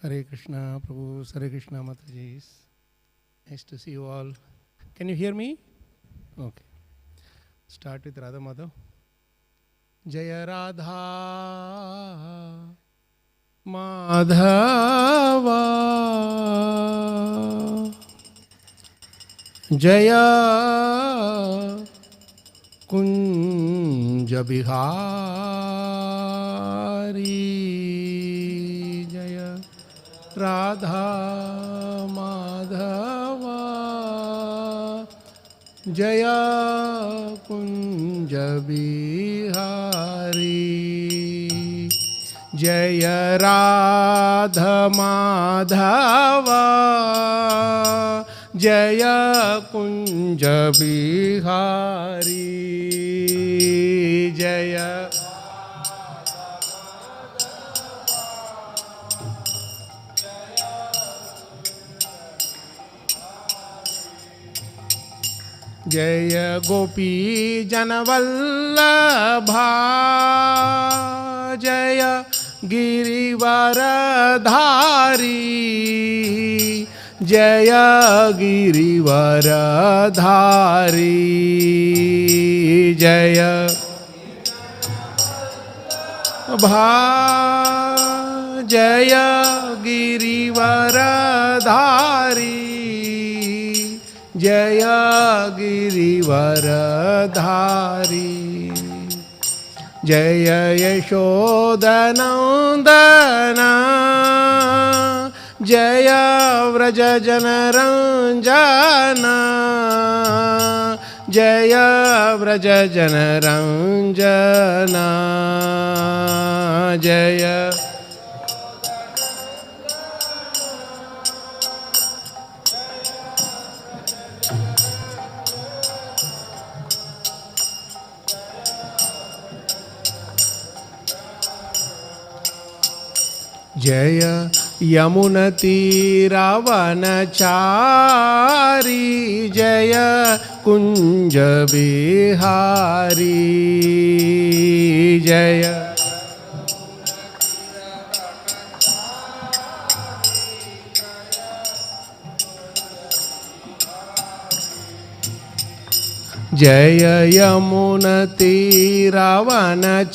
Hare Krishna, Prabhu, Hare Krishna, Mataji. Nice to see you all. Can you hear me? Okay. Start with Radha Madhav. Jaya Radha Madhava Jaya Kunja Bihari Jaya Radha Madhava Jaya Kunja Bihari Jaya Radha Madhava Jaya Kunja Bihari Jaya Jaya Gopi Janavallabha Jaya Girivaradhari Jaya Girivaradhari Jaya Bha Jaya Girivaradhari Jaya Girivaradhari Jaya Yashodanandana Jaya Vraja Janaranjana Jaya Vraja Janaranjana Jaya Jaya Yamunati Ravanachari Jaya Kunja Bihari Jaya Jaya Yamunati Ravanachari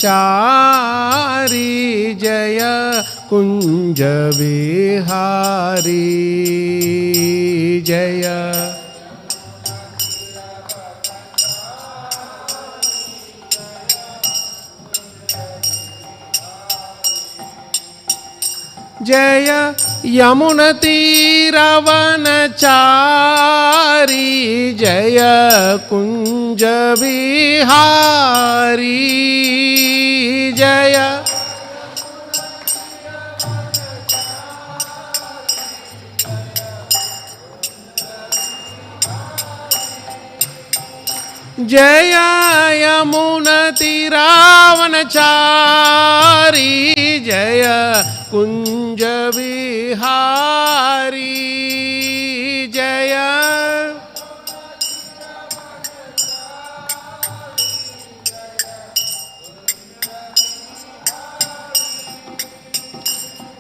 Jaya Kunja Bihari Jaya Jaya Yamunati Ravanachari Jaya Kunja Bihari Jaya Jaya Yamunati Ravanachari Jaya Kunja Bihari Jaya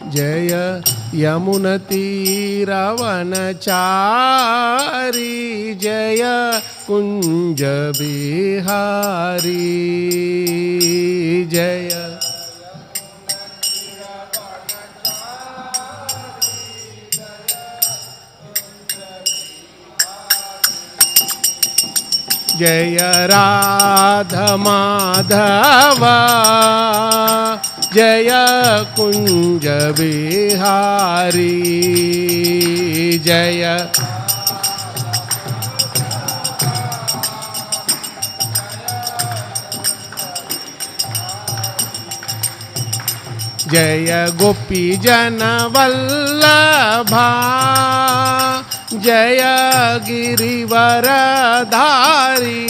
Jaya Yamunati Ravanachari Jaya Kunja Bihari Jaya Jaya Radha Madhava Jaya Kunja Bihari Jaya Jaya Gopi Janavallabha Jaya Girivaradhari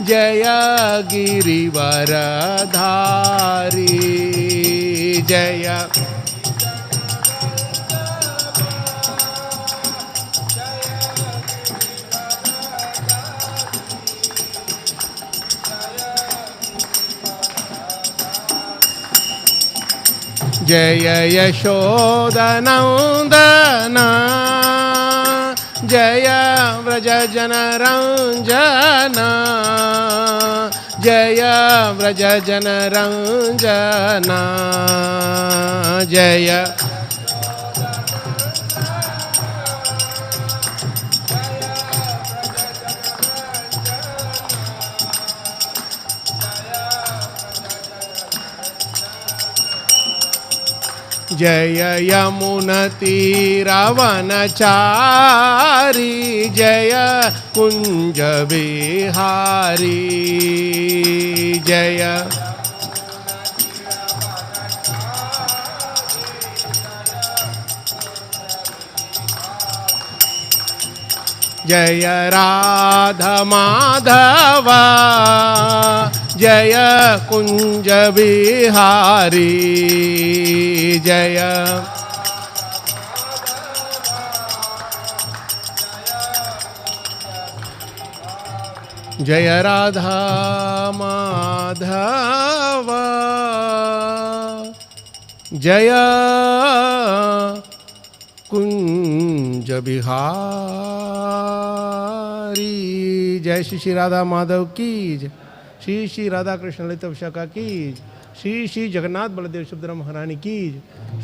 Jaya Girivaradhari Jaya जय यशोदनन्दन जय व्रजजनरञ्जन जय व्रजजनरञ्जन जय जय यमुनतीरवनचारी जय कुंज विहारी जय जय राधा माधव जय कुंज विहारी जय जय राधा माधव जय कुंज बिहारी जय श्री श्री राधा माधव की जय श्री श्री राधा कृष्ण ललित विशाखा की श्री श्री जगन्नाथ बलदेव सुभद्रा महारानी की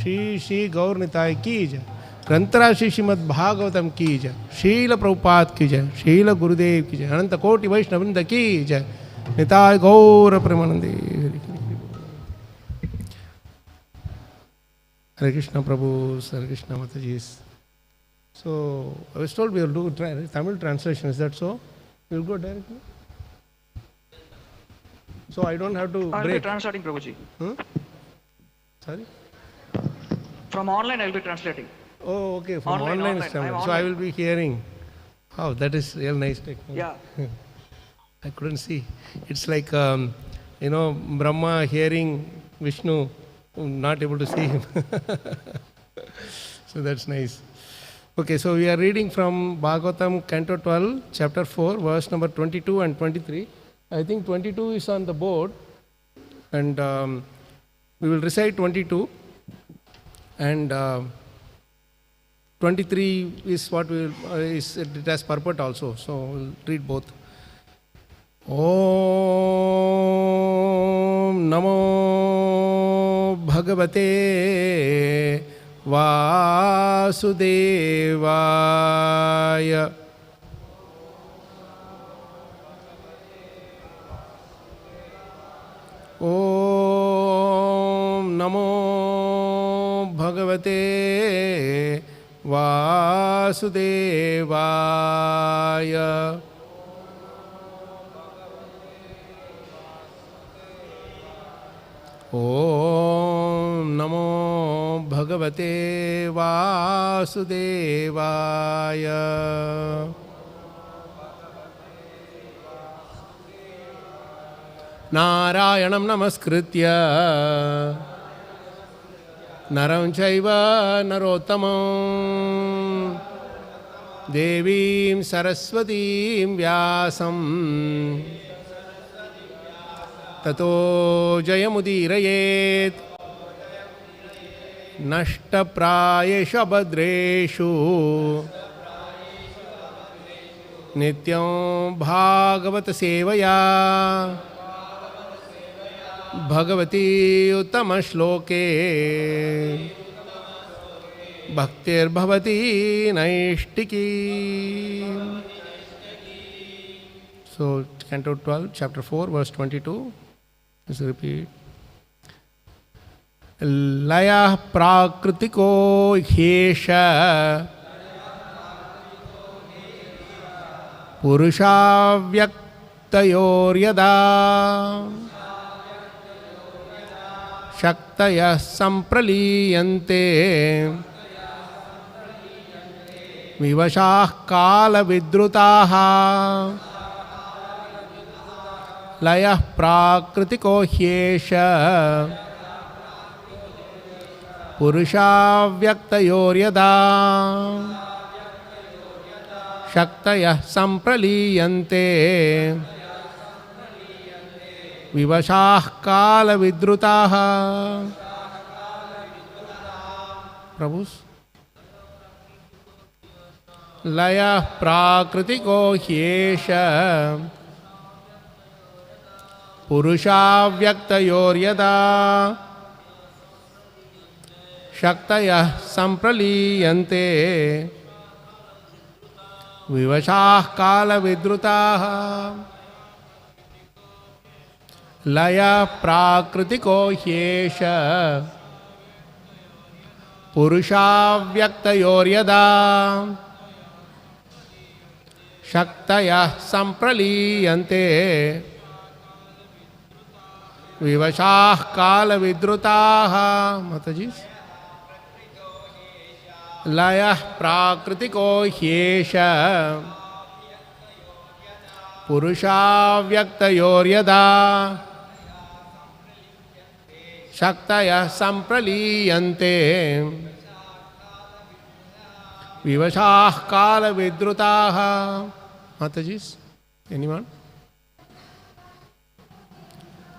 श्री श्री गौर निताय की जय ग्रंथरा श्री श्रीमद् भागवतम की जय शील प्रभुपाद की जय शील गुरुदेव की जय अनंत कोटि वैष्णवृंद की जय निताय गौर प्रेमानंदे Hare Krishna Prabhu, Hare Krishna Mataji. So I was told we will do Tamil translation. Is that so? We will go directly. So I don't have to. I'll be translating, Prabhuji. Sorry. From online, I'll be translating. Oh, okay. From online. So I will be hearing. Oh, that is real nice technique. Yeah. I couldn't see. It's like Brahma hearing Vishnu, not able to see him. So that's nice. Okay, so we are reading from Bhagavatam, Canto 12, Chapter 4, verse number 22 and 23. I think 22 is on the board, and we will recite 22, and 23 is what we will, it has purport also, so we'll read both. Om Namo Bhagavate Vasudevaya. Om Namo Bhagavate Vasudevaya. Om Namo Bhagavate Vasudevaya. Narayanam namaskritya naram chaiva narottamam devim saraswatim vyasam tato jayamudirayet nashtaprayeshu abhadreshu nityam bhagavata sevaya Bhagavati uttama shloke bhaktir bhavati naishtiki. So, Canto 12, Chapter 4, verse 22. Let's repeat. Layaḥ prākṛtiko eṣaḥ puruṣāvyaktayor yadā śaktayaḥ sampralīyante vivaśāḥ kāla-vidrutāḥ layaḥ prākṛtiko eṣaḥ puruṣāvyaktayor yadā śaktayaḥ sampralīyante vivaśāḥ kāla-vidrutāḥ Prabhus. Layaḥ prākṛtiko eṣaḥ puruṣāvyaktayor yadā śaktayaḥ sampralīyante vivaśāḥ kāla-vidrutāḥ. Layaḥ prākṛtiko eṣaḥ puruṣāvyaktayor yadā śaktayaḥ sampralīyante vivaśāḥ kāla-vidrutāḥ. Mataji. Layaḥ prākṛtiko eṣaḥ puruṣāvyaktayor yadā śaktayaḥ sampralīyante vivaśāḥ kāla-vidrutāḥ. Mataji, anyone?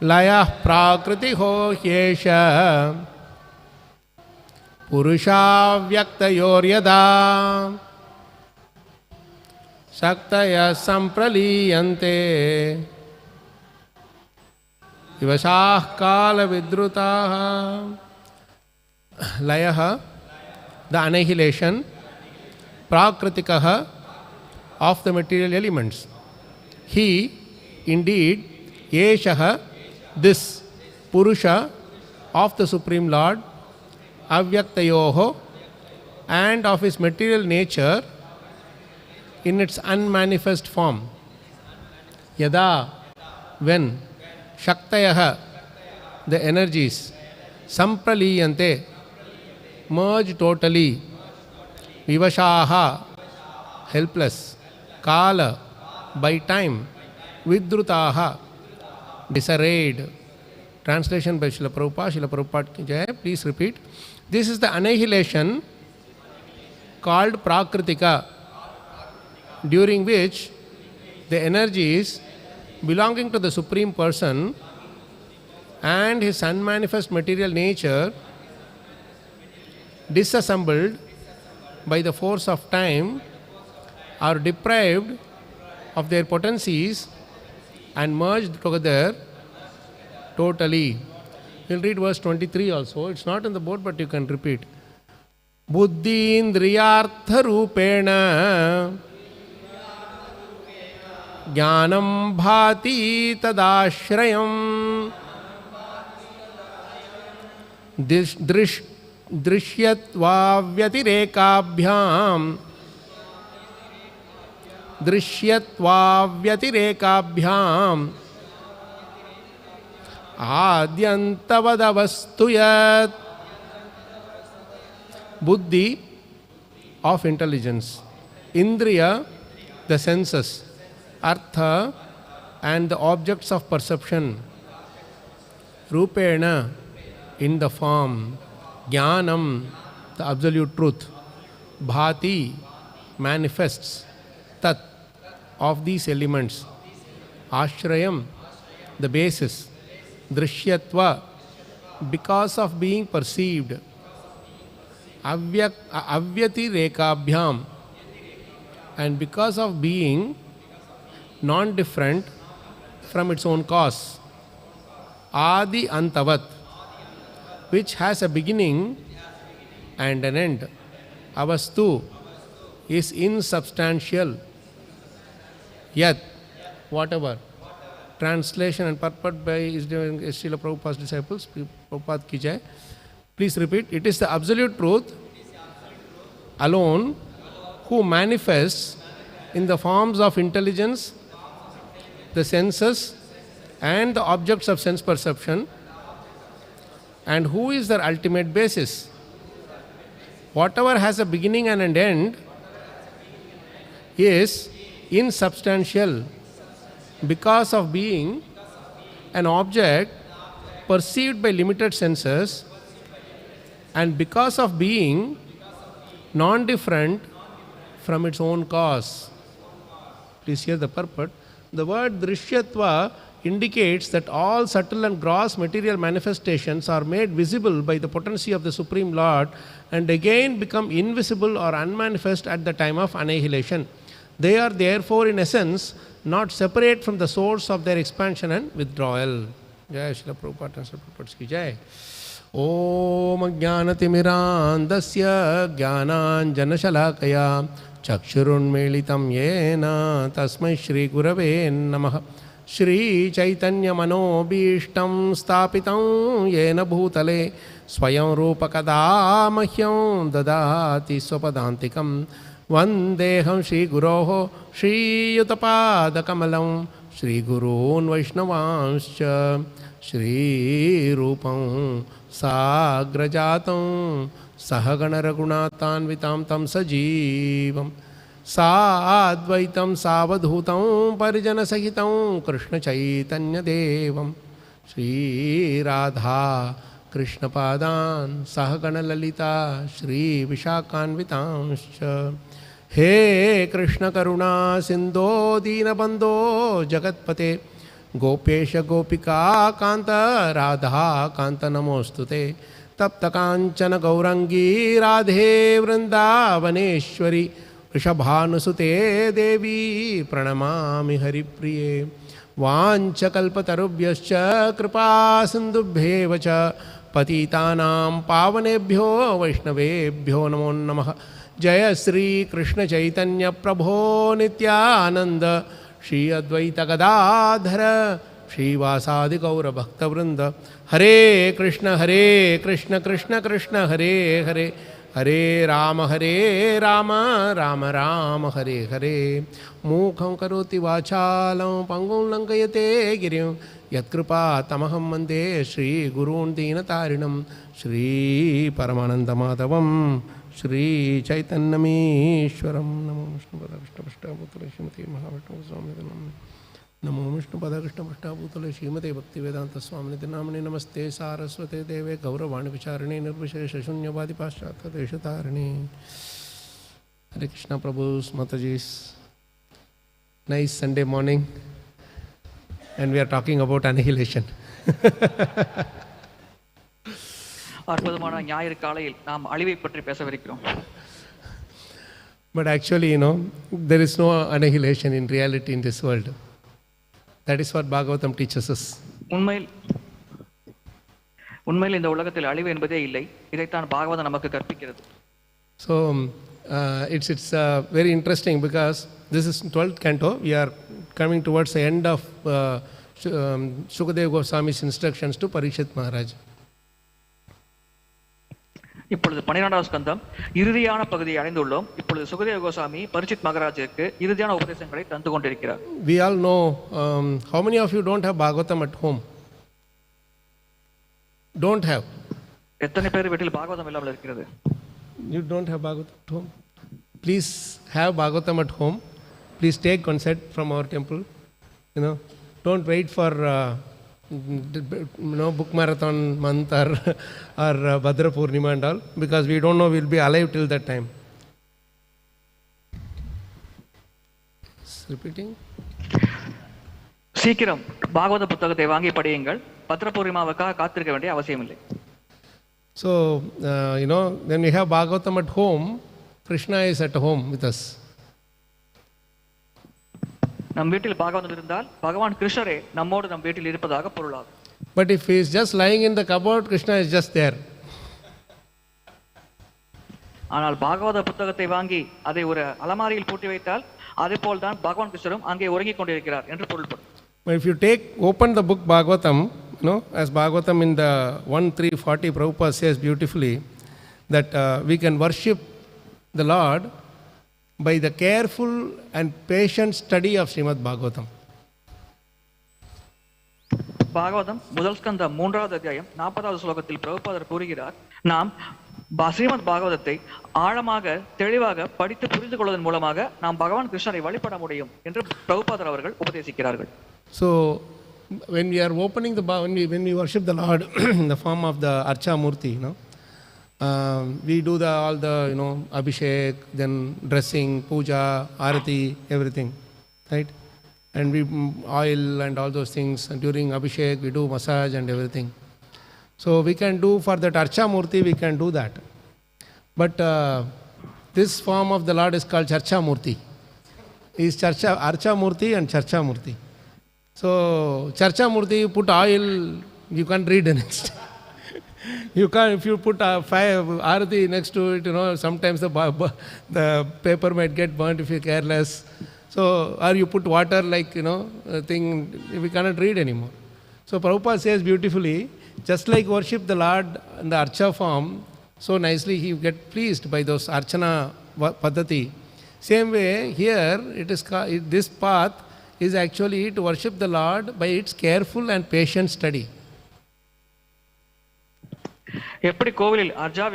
Layaḥ prākṛtiko eṣaḥ puruṣāvyaktayor yadā śaktayaḥ sampralīyante vivaśāḥ kāla-vidrutāḥ. Layaḥ, the annihilation, prākṛtikaḥ, of the material elements. He, indeed, eṣaḥ, this puruṣa of the Supreme Lord, avyaktayoḥ, and of his material nature in its unmanifest form. Yadā, when, śaktayaḥ, the energies, sampralīyante, merge totally, vivaśāḥ, helpless, kāla, by time, vidrutāḥ, disarrayed. Translation by Srila Prabhupada. Srila Prabhupada ki jai. Please repeat. This is the annihilation called prākṛtika, during which the energies belonging to the Supreme Person and his unmanifest material nature, disassembled by the force of time, are deprived of their potencies and merged together totally. We'll read verse 23 also. It's not on the board, but you can repeat. Buddhīndriyārtha rūpena jnānam bhāti tadāśrayam drishyatvavyatirekābhyām ādyantavadavastuyat. Buddhi, of intelligence. Indriya, the senses. Artha, and the objects of perception. Rupena, in the form. Jnanam, the absolute truth. Bhati, manifests. Tat, of these elements. Ashrayam, the basis. Drishyatva, because of being perceived. Avyatirekābhyām, and because of being non-different from its own cause. Adi antavat, which has a beginning and an end. Avastu is insubstantial. Yat, whatever. Translation and purport by Srila Prabhupada's disciples. Prabhupada ki jai. Please repeat. It is the absolute truth alone who manifests in the forms of intelligence, the senses, and the objects of sense perception, and who is their ultimate basis. Whatever has a beginning and an end is insubstantial because of being an object perceived by limited senses, and because of being non-different from its own cause. Please hear the purport. The word drishyatva indicates that all subtle and gross material manifestations are made visible by the potency of the Supreme Lord and again become invisible or unmanifest at the time of annihilation. They are therefore in essence not separate from the source of their expansion and withdrawal. Jai Srila Prabhupada and Srila Prabhupada ki Jai. Om Jnanatimirandasya Jnananjanashalakaya Chakshurunmelitam Yena Tasmai Shri Gurave Namaha. Shri Chaitanya Manobhishtam Stapitam Yena Bhutale Swayam Rupakada Mahyam Dadati Swapadantikam Vandeham Shri Guroho Shri Yutapada Kamalam Shri Gurun Vaishnavanscha Shri Rupam Sagrajatam Sahagana Raghunathanvitam Tam Sajivam Sadvaitam Savadhutam Parijana Sahitam Krishna Chaitanya Devam Shri Radha Krishna Padan Sahagana Lalita Shri Vishakhanvitanscha He Krishna Karuna Sindho Deenabandho Jagatpate Gopesha Gopika Kanta Radha Kanta Namostute Tapta Kanchana Gaurangi Radhe Vrindavaneshwari Rishabhanusute Devi Pranamami Haripriye Vanchakalpatarubhyascha Kripa Sindubhyevacha Patitanam Pavanebhyo Vaishnavebhyo Namo Namaha Jaya Sri Krishna Chaitanya Prabho Nityananda Shri Advaita Gadadhara Shri Vasadi Gaura Bhakta Vrinda Hare Krishna Krishna Krishna Hare Hare Hare Rama Rama Rama Hare Hare Mukham Karoti Vachalam Pangum Lankayate Girim Yatkripa Tamaham Mande Shri Gurun Deenatarinam Shri Paramananda Madhavam Shri Chaitanyamishwaram Namo Vishnu Pada Krishna Pashtabhutale Srimate Mahavishnu Swami Namo Vishnu Pada Krishna Pashtabhutale Srimate Bhaktivedanta Swami Namane Namaste Saraswate Deve Gauravani Vicharane Nirvishesha Shunyavadi Paschata Deshatarane. Hare Krishna Prabhu's Mataji's nice Sunday morning, and we are talking about annihilation. அற்புதமான ஞாயிறு காலையில் நாம் அழிவை பற்றி பேசவிருக்கிறோம். But actually, there is no annihilation in reality in this world. That is what Bhagavatam teaches us. உண்மையில் இந்த உலகத்தில் அழிவு என்பதே இல்லை. இதைத்தான் பாகவதம் நமக்கு கற்பிக்கிறது. So it's very interesting because this is 12th canto. We are coming towards the end of Shukadeva Goswami's instructions to Parikshit Maharaj. இப்பொழுது 12வது ஸ்கந்தம் இறுதியான பகுதியை அடைந்துள்ளோம். இப்பொழுது சுகதேவ கோசாமி பரிச்சித் மகாராஜுக்கு இறுதியான உபதேசங்களை தந்து கொண்டிருக்கிறார். We all know how many of you don't have Bhagavatam at home? Don't have. எத்தனை பேர் வீட்டில் பாகவதம் இல்லாமல் இருக்கிறது? You don't have Bhagavatam at home? Please have Bhagavatam at home. Please take one set from our temple. Don't wait for book marathon month or Bhadra Purnima and all, because we don't know we'll be alive till that time. Repeating. சீக்கிரம் பாகவத புத்தகத்தை வாங்கி படியுங்கள். பத்ர பூர்ணிமாவுக்காக காத்திருக்க வேண்டிய அவசியம் இல்லை. So when we have Bhagavatam at home, Krishna is at home with us. நம் வீட்டில் பாகவதம் இருந்தால் பகவான் கிருஷ்ணரே நம்மோடு நம் வீட்டில் இருப்பதாக பொருளாகும். But if he is just lying in the cupboard, Krishna is just there. ஆனால் பாகவத புத்தகத்தை வாங்கி அதை ஒரு அலமாரியில் பூட்டி வைத்தால் அதே போல்தான் பகவான் கிருஷ்ணரும் அங்கே உறங்கிக் கொண்டிருக்கிறார் என்று பொருள்படும். But if you open the book Bhagavatam, as Bhagavatam in the 1.3.40 Prabhupada says beautifully, that we can worship the Lord by the careful and patient study of Srimad Bhagavatam. Bhagavatam முதல் ஸ்கந்தம் 3வது அத்தியாயம் 40வது ஸ்லோகத்தில் பிரபுபாதர் கூறுகிறார், நாம் ஸ்ரீமத் பாகவதத்தை ஆழமாக தெளிவாக படித்து புரிந்து கொள்வதன் மூலமாக நாம் பகவான் கிருஷ்ணரை வழிபட முடியும் என்று பிரபுபாதர் அவர்கள் உபதேசிக்கிறார்கள். So when we are opening when we worship the Lord in the form of the Archa Murti, we do all the Abhishek, then dressing, puja, arati, everything, right? and we oil and all those things. And during Abhishek, we do massage and everything. So we can do for that Archa Murti, we can do that. But this form of the Lord is called Charcha Murti. He is Archa Murti and Charcha Murti. So Charcha Murti, you put oil, you can't read the next. You can't, if you put five arati next to it, sometimes the paper might get burnt if you're careless. So, or you put water like, thing, we cannot read anymore. So Prabhupada says beautifully, just like worship the Lord in the Archa form, so nicely he get pleased by those Archana Paddhati. Same way, here, this path is actually to worship the Lord by its careful and patient study. எப்படி கோவிலில் அர்ச்சா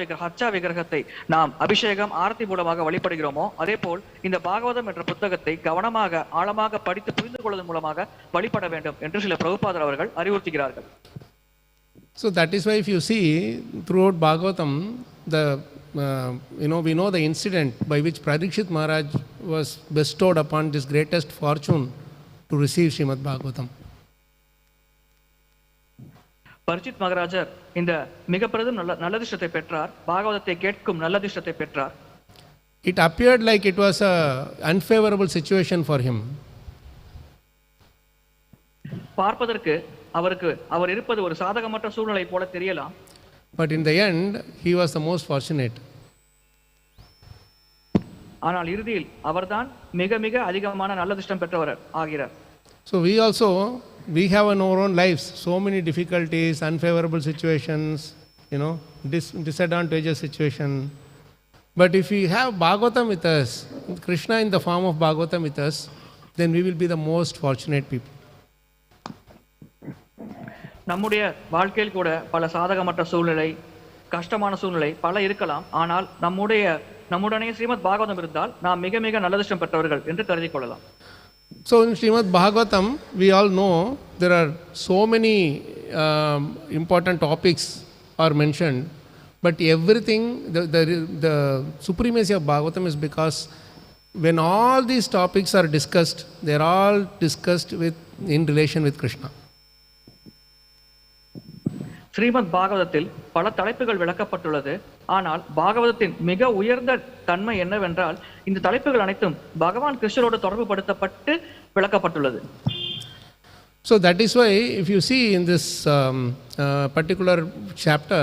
விக்கிரகத்தை நாம் அபிஷேகம் ஆரத்தி மூலமாக வழிபடுகிறோமோ அதே போல் இந்த பாகவதம் என்ற புத்தகத்தை கவனமாக ஆழமாக படித்து புரிந்து கொள்வதன் மூலமாக வழிபட வேண்டும் என்று சில பிரபுபாதர் அவர்கள் அறிவுறுத்துகிறார்கள். So that is why if you see throughout Bhagavatam, we know the incident by which Parikshit Maharaj was bestowed upon this greatest fortune to receive Srimad Bhagavatam. பரிச்சித் மகாராஜர் இந்த மிகப்பெரும் நல்லதிஷ்டத்தை பெற்றார், பாகவதத்தை கேட்கும் நல்லதிஷ்டத்தை பெற்றார். It appeared like it was a unfavorable situation for him. பார்ப்பதற்கு அவர் இருப்பது ஒரு சாதகமற்ற சூழ்நிலை போல தெரியலாம். But in the end, he was the most fortunate. ஆனால் இறுதியில் அவர்தான் மிக மிக அதிகமான நல்லதிஷ்டம் பெற்றவர் ஆகிறார். So we have in our own lives so many difficulties, unfavorable situations, disadvantageous situation. But if we have Bhagavatam with us, Krishna in the form of Bhagavatam with us, then we will be the most fortunate people. நம்முடைய வாழ்க்கையில் கூட பல சாதகமற்ற சூழ்நிலை, கஷ்டமான சூழ்நிலை பல இருக்கலாம். ஆனால் நம்முடனே ஸ்ரீமத் பாகவதம் இருந்தால் நாம் மிக மிக நல்லதிஷ்டம் பெற்றவர்கள் என்று கருதிக் கொள்ளலாம். So in Srimad Bhagavatam, we all know there are so many important topics are mentioned, but everything, the supremacy of Bhagavatam is because when all these topics are discussed, they are all discussed in relation with Krishna. Srimad பாகவதத்தில் பல தலைப்புகள் விளக்கப்பட்டுள்ளது. ஆனால் பாகவதத்தின் மிக உயர்ந்த தன்மை என்னவென்றால் இந்த தலைப்புகள் அனைத்தும் பகவான் கிருஷ்ணரோடு தொடர்பு படுத்தப்பட்டு விளக்கப்பட்டுள்ளது. So that is why if you see in this particular chapter,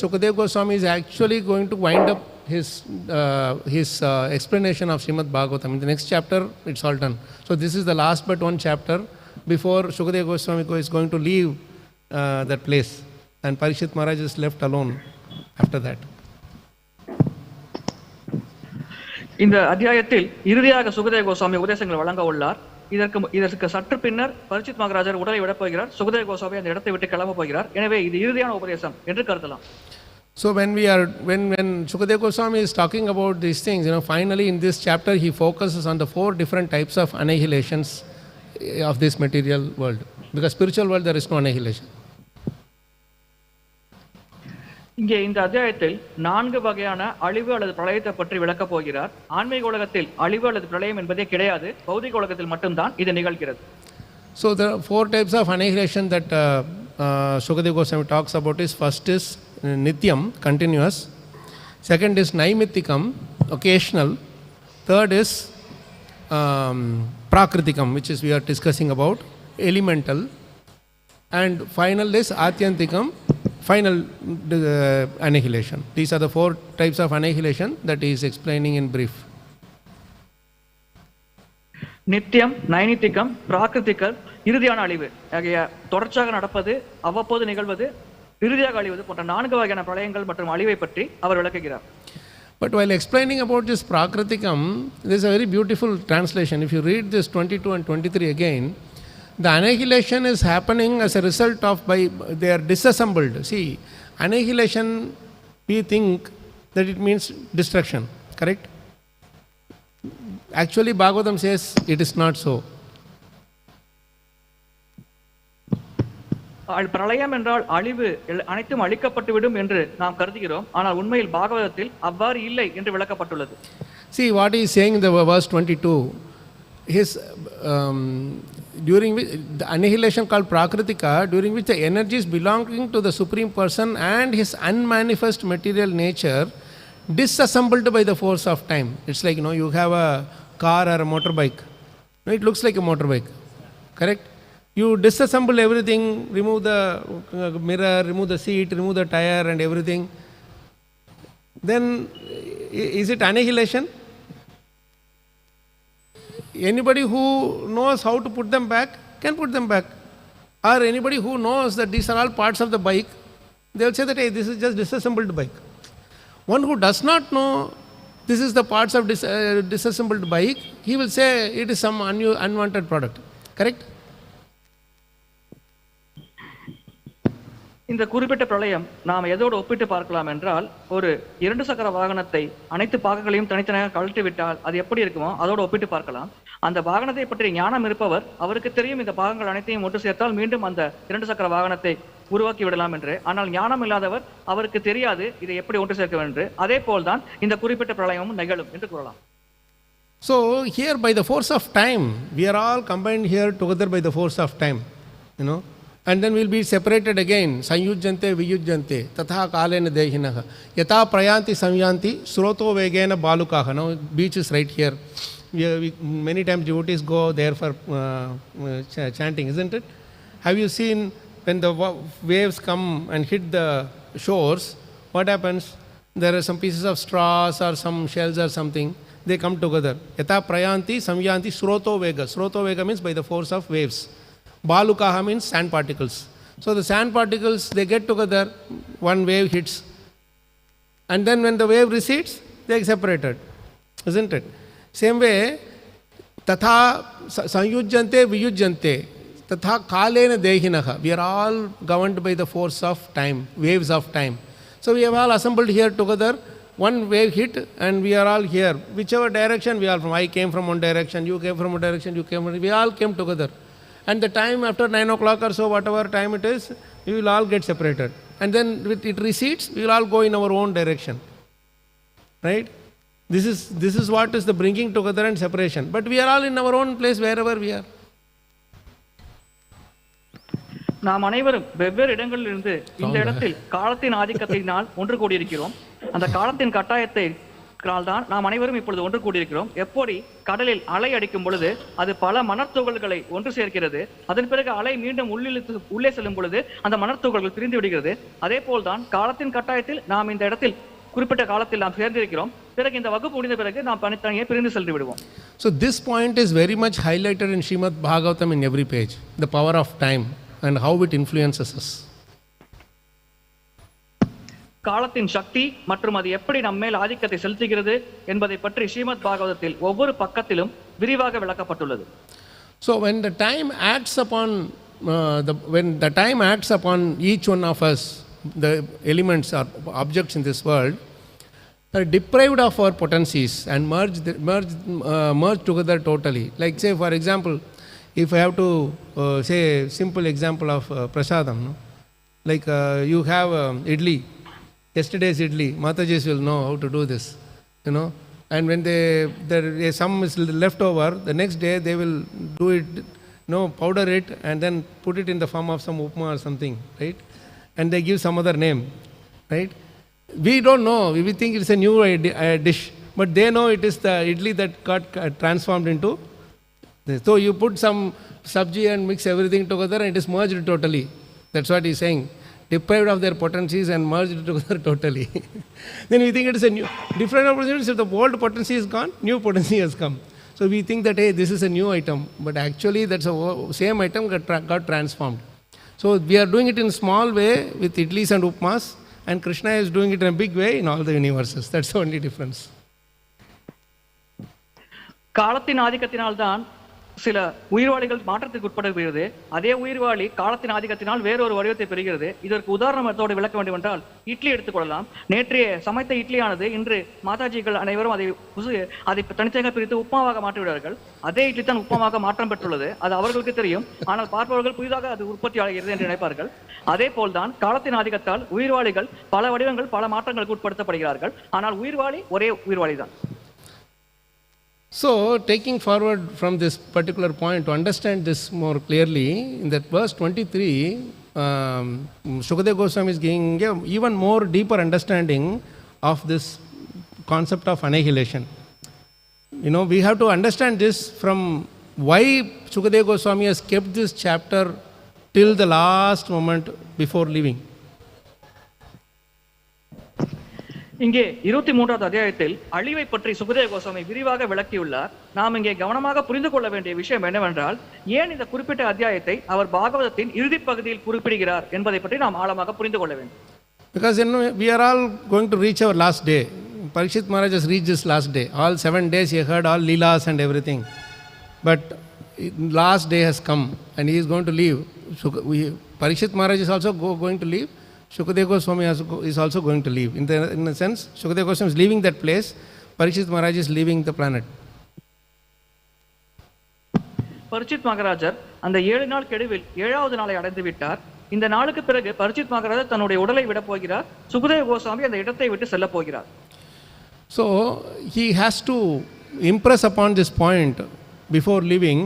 Shukadeva Goswami is actually going to wind up his explanation of Srimad Bhagavatam. In the next chapter, it's all done. So this is the last but one chapter before Shukadeva Goswami is going to leave that place, and Parikshit Maharaj is left alone after that. இந்த அத்தியாயத்தில் இறுதியாக சுகதேவ கோஸ்வாமி உபதேசங்களை வழங்க உள்ளார். இதற்கு சற்று பின்னர் பரிச்சித் மகாராஜர் உடலை விடப் போகிறார். சுகதேவ கோஸ்வாமி அந்த இடத்தை விட்டு கிளம்ப போகிறார். எனவே இது இறுதியான உபதேசம் என்று கருதலாம். So when Shukadeva Goswami is talking about these things, finally in this chapter he focuses on the 4 different types of annihilations of this material world. Because spiritual world there is no annihilation. இங்கே இந்த அத்தியாயத்தில் 4 வகையான அழிவு அல்லது பிரளயத்தை பற்றி விளக்கப் போகிறார். ஆன்மீக உலகத்தில் அழிவு அல்லது பிரளயம் என்பதே கிடையாது, பௌதிக உலகத்தில் மட்டும்தான் இது நிகழ்கிறது. So there are 4 types of annihilation that Shukadeva Goswami talks about. First is nityam, continuous. Second is naimittikam, occasional. Third is prākṛtikam, which is we are discussing about, elemental. And final is atyantikam, final annihilation. These are the 4 types of annihilation that he is explaining in brief. நித்தியம், நைனித்திகம், பிராகிருத்திகல், இறுதியான அழிவு ஆகிய தொடர்ச்சியாக நடப்பது, அவ்வப்போது நிகழ்வது, இறுதியாக அழிவது போன்ற 4 வகையான பிரளயங்கள் மற்றும் அழிவை பற்றி அவர் விளக்குகிறார். But while explaining about this prākṛtikam, there is a very beautiful translation. If you read this 22 and 23 again, the annihilation is happening as a result of they are disassembled. See, annihilation, we think that it means destruction, correct? Actually, Bhagavatam says it is not so. பிரளயம் என்றால் அழிவு, அனைத்தும் அழிக்கப்பட்டுவிடும் என்று நாம் கருதுகிறோம். ஆனால் உண்மையில் பாகவதத்தில் அவ்வாறு இல்லை என்று விளக்கப்பட்டுள்ளது. See what he is saying in the verse 22. His during which the annihilation called prākṛtika, during which the energies belonging to the Supreme Person and his unmanifest material nature disassembled by the force of time. It's like, you have a car or a motorbike. It looks like a motorbike. Correct? You disassemble everything, remove the mirror, remove the seat, remove the tire and everything. Then is it annihilation? Anybody who knows how to put them back can put them back. Or anybody who knows that these are all parts of the bike, they will say that, hey, this is just disassembled bike. One who does not know this is the parts of disassembled bike, he will say it is some unwanted product. Correct? இந்த குறிப்பிட்ட பிரளயம் நாம் எதோடு ஒப்பிட்டு பார்க்கலாம் என்றால், ஒரு 2 சக்கர வாகனத்தை அனைத்து பாகங்களையும் தனித்தனியாக கழட்டி விட்டால் அது எப்படி இருக்குமோ அதோடு ஒப்பிட்டு பார்க்கலாம். அந்த வாகனத்தை பற்றி ஞானம் இருப்பவர், அவருக்கு தெரியும் இந்த பாகங்கள் அனைத்தையும் ஒன்று சேர்த்தால் மீண்டும் அந்த 2 சக்கர வாகனத்தை உருவாக்கி விடலாம் என்று. ஆனால் ஞானம் இல்லாதவர், அவருக்கு தெரியாது இதை எப்படி ஒன்று சேர்க்க வேண்டும் என்று. அதே போல்தான் இந்த குறிப்பிட்ட பிரளயமும் நிகழும் என்று கூறலாம். So here by the force of time, we are all combined here together by the force of time, and then we'll be separated again. Sanyujjante viyujjante tatha kāla-vidrutāḥ dehinah yadā prayanti samyanti sroto vegena bālukaḥ. Now beach is right here. Many times devotees go there for chanting, isn't it? Have you seen when the waves come and hit the shores, what happens? There are some pieces of straws or some shells or something, they come together. Yadā prayanti samyanti sroto vega. Sroto vega means by the force of waves. Bālukaḥ means sand particles. So the sand particles, they get together, one wave hits, and then when the wave recedes, they are separated, isn't it? Same way, tatha sanyujjante viyujjante tatha kāla-vidrutāḥ dehinah. We are all governed by the force of time, waves of time. So we have all assembled here together, one wave hit and we are all here. Whichever direction we are from, I came from one direction, you came from one direction, you came from, we all came together. And the time after 9 o'clock or so, whatever time it is, we will all get separated. And then it recedes, we will all go in our own direction. Right? This is what is the bringing together and separation. But we are all in our own place wherever we are. நாம் அனைவரும் வெவ்வேறு இடங்களில் இருந்து இந்த இடத்தில் காலத்தின் ஆதிக்கத்தினால் ஒன்று கூடியிருக்கிறோம். அந்த காலத்தின் கட்டாயத்தை தான் நாம் அனைவரும் இப்பொழுது ஒன்று கூடியிருக்கிறோம். எப்படி கடலில் அலை அடிக்கும் பொழுது அது பல மணற்துகள்களை ஒன்று சேர்க்கிறது, அதன் பிறகு அலை மீண்டும் உள்ளே செல்லும் பொழுது அந்த மணற்துகள்கள் பிரிந்து விடுகிறது. அதே போல்தான் காலத்தின் கட்டாயத்தில் நாம் இந்த இடத்தில் குறிப்பிட்ட காலத்தில் நாம் சேர்ந்திருக்கிறோம். பிறகு இந்த வகுப்பு முடிந்த பிறகு நாம் தனித்தனியே பிரிந்து சென்று விடுவோம். So this point is very much highlighted in Srimad Bhagavatam in every page, the power of time and how it influences us. காலத்தின் சக்தி மற்றும் அது எப்படி நம்மேல் ஆதிக்கத்தை செலுத்துகிறது என்பதை பற்றி ஸ்ரீமத் பாகவதத்தில் ஒவ்வொரு பக்கத்திலும் விரிவாக விளக்கப்பட்டுள்ளது. So when the time acts upon each one of us, the elements or objects in this world are deprived of our potencies and merge together totally. Like say for example, if I have to say simple example of prasadam, like you have idli. Yesterday's idli, Matajis will know how to do this, and when some is left over, the next day they will do it, powder it and then put it in the form of some upma or something, right? And they give some other name, right? We don't know, we think it's a new dish, but they know it is the idli that got transformed into this. So you put some sabji and mix everything together and it is merged totally. That's what he's saying. Deprived of their potencies and merged together totally. Then we think it is a new, different opportunities. If the old potency is gone, new potency has come. So we think that, hey, this is a new item, but actually that's a same item got transformed. So we are doing it in a small way with idlis and upmas, and Krishna is doing it in a big way in all the universes. That's the only difference. காலத்தின் ஆதிக்கத்தினால்தான் சில உயிர்வாளிகள் மாற்றத்திற்கு உட்படுகிறது. அதே உயிர்வாளி காலத்தின் ஆதிக்கத்தினால் வேறொரு வடிவத்தை பெறுகிறது. இதற்கு உதாரணத்தோடு விளக்க வேண்டும் என்றால் இட்லி எடுத்துக்கொள்ளலாம். நேற்றைய சமைத்த இட்லியானது இன்று மாதாஜிகள் அனைவரும் அதை தனித்தனியாக பிரித்து உப்புமாவாக மாற்றிவிடுவார்கள். அதே இட்லி தான் உப்புமாவாக மாற்றம் பெற்றுள்ளது. அது அவர்களுக்கு தெரியும். ஆனால் பார்ப்பவர்கள் புதிதாக அது உற்பத்தி ஆகிறது என்று நினைப்பார்கள். அதே போல்தான் காலத்தின் ஆதிக்கத்தால் உயிர்வாளிகள் பல வடிவங்கள் பல மாற்றங்களுக்கு உட்படுத்தப்படுகிறார்கள். ஆனால் உயிர்வாளி ஒரே உயிர்வாளி தான். So, taking forward from this particular point to understand this more clearly, in that verse 23, Shukadeva Goswami is giving a even more deeper understanding of this concept of annihilation. We have to understand this from why Shukadeva Goswami has kept this chapter till the last moment before leaving. இங்கே 23வது அத்தியாயத்தில் அழிவை பற்றி சுகதேவ கோஸ்வாமி விரிவாக விளக்கியுள்ளார். நாம் இங்கே கவனமாக புரிந்து கொள்ள வேண்டிய விஷயம் என்னவென்றால், ஏன் இந்த குறிப்பிட்ட அத்தியாயத்தை அவர் பாகவதத்தின் இறுதி பகுதியில் குறிப்பிடுகிறார் என்பதை பற்றி நாம் ஆழமாக புரிந்து கொள்ள வேண்டும். Because we are all going to reach our last day. Parikshit Maharaj has reached his last day. All 7 days he heard all leelas and everything. But last day has come and he is going to leave. Parikshit Maharaj is also going to leave. Shukadeva Goswami is also going to leave. In a sense, Shukadeva Goswami is leaving that place. Parikshit Maharaj is leaving the planet. பரிச்சித் மகாராஜர் அந்த 7 நாள் கெடுவில் 7வது நாளை அடைந்து விட்டார். இந்த நாளுக்கு பிறகு பரிச்சித் மகாராஜர் தன்னுடைய உடலை விட போகிறார். சுகதேவ கோஸ்வாமி அந்த இடத்தை விட்டு செல்ல போகிறார். So he has to impress upon this point before leaving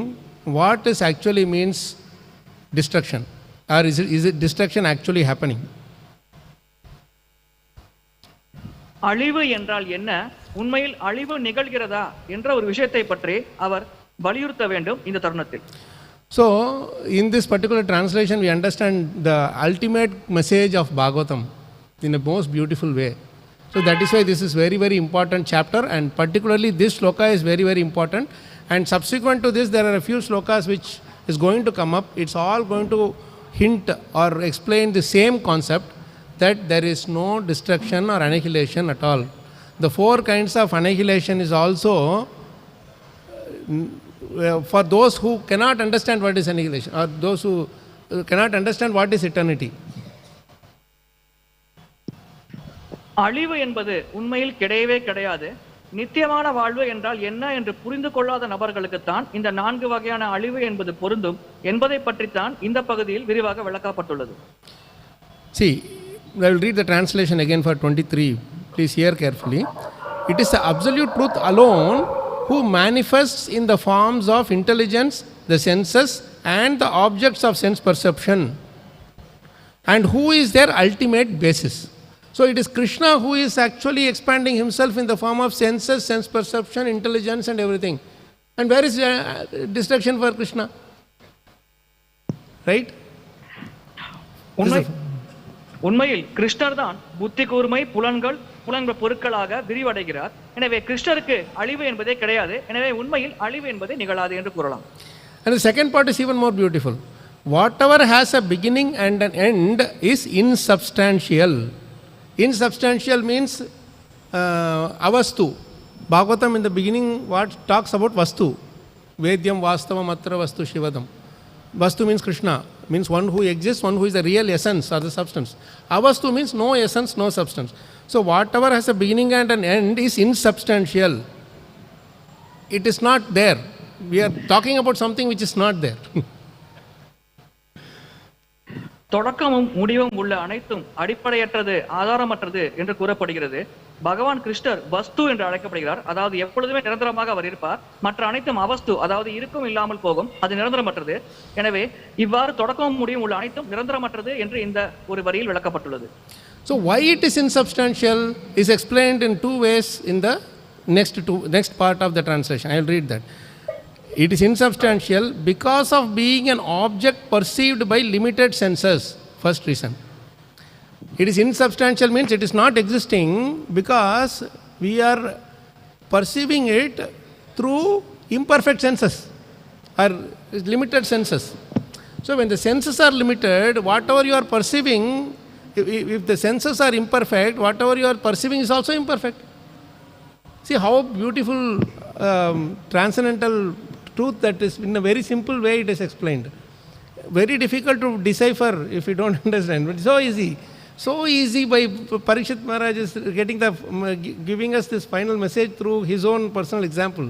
what is actually means destruction, or is it destruction actually happening? அழிவு என்றால் என்ன, உண்மையில் அழிவு நிகழ்கிறதா என்ற ஒரு விஷயத்தை பற்றி அவர் வலியுறுத்த வேண்டும் இந்த தருணத்தில். So in this particular translation we understand the ultimate message of Bhagavatam in a most beautiful way. So that is why this is very, very important chapter, and particularly this shloka is very, very important. And subsequent to this there are a few shlokas which is going to come up. It's all going to hint or explain the same concept, that there is no destruction or annihilation at all. The 4 kinds of annihilation is also for those who cannot understand what is annihilation, or those who cannot understand what is eternity. அழிவு என்பது உண்மையில் கிடையவே கிடையாது. நித்தியமான வாழ்வு என்றால் என்ன என்று புரிந்து கொள்ளாத நபர்களுக்குத்தான் இந்த 4 வகையான அழிவு என்பது பொருந்தும் என்பதை பற்றித்தான் இந்த பகுதியில் விரிவாக விளக்கப்பட்டுள்ளது. See, I will read the translation again for 23. Please hear carefully. It is the absolute truth alone who manifests in the forms of intelligence, the senses, and the objects of sense perception, and who is their ultimate basis. So it is Krishna who is actually expanding himself in the form of senses, sense perception, intelligence and everything. And where is destruction for Krishna? Right? உண்மையில் கிருஷ்ணர் தான் புத்தி கூர்மை புலன்கள் பொருட்களாக விரிவடைகிறார். எனவே கிருஷ்ணருக்கு அழிவு என்பதே கிடையாது. எனவே உண்மையில் அழிவு என்பதே நிகழாது என்று கூறலாம். And the second part is even more beautiful. Whatever has a beginning and an end is insubstantial. Insubstantial means avastu. Bhagavatam in the beginning what talks about vastu. Vedyam vastavam atra vastu shivadam. Vastu means Krishna, means one who exists, one who is the real essence or the substance. Avastu means no essence, no substance. So whatever has a beginning and an end is insubstantial. It is not there. We are talking about something which is not there. தொடக்கமும் முடிவும் உள்ள அனைத்தும் அடிப்படையற்றது, ஆதாரமற்றது என்று கூறப்படுகிறது. பகவான் கிருஷ்ணர் வஸ்து என்று அழைக்கப்படுகிறார். அதாவது எப்பொழுதுமே நிரந்தரமாக அவர் இருப்பார். மற்ற அனைத்தும் அவஸ்து, அதாவது இருக்கும் இல்லாமல் போகும், அது நிரந்தரமற்றது. எனவே இவ்வாறு தொடக்கமும் முடிவும் உள்ள அனைத்தும் நிரந்தரமற்றது என்று இந்த ஒரு வரியில் விளக்கப்பட்டுள்ளது. So why it is insubstantial is explained in 2 ways in the next part of the translation. I will read that. It is insubstantial because of being an object perceived by limited senses. First reason. It is insubstantial means it is not existing because we are perceiving it through imperfect senses or limited senses. So when the senses are limited, whatever you are perceiving, if the senses are imperfect, whatever you are perceiving is also imperfect. See how beautiful transcendental truth that is. In a very simple way it is explained. Very difficult to decipher if you don't understand, but so easy. So easy by Parikshit Maharaj is giving us this final message through his own personal example.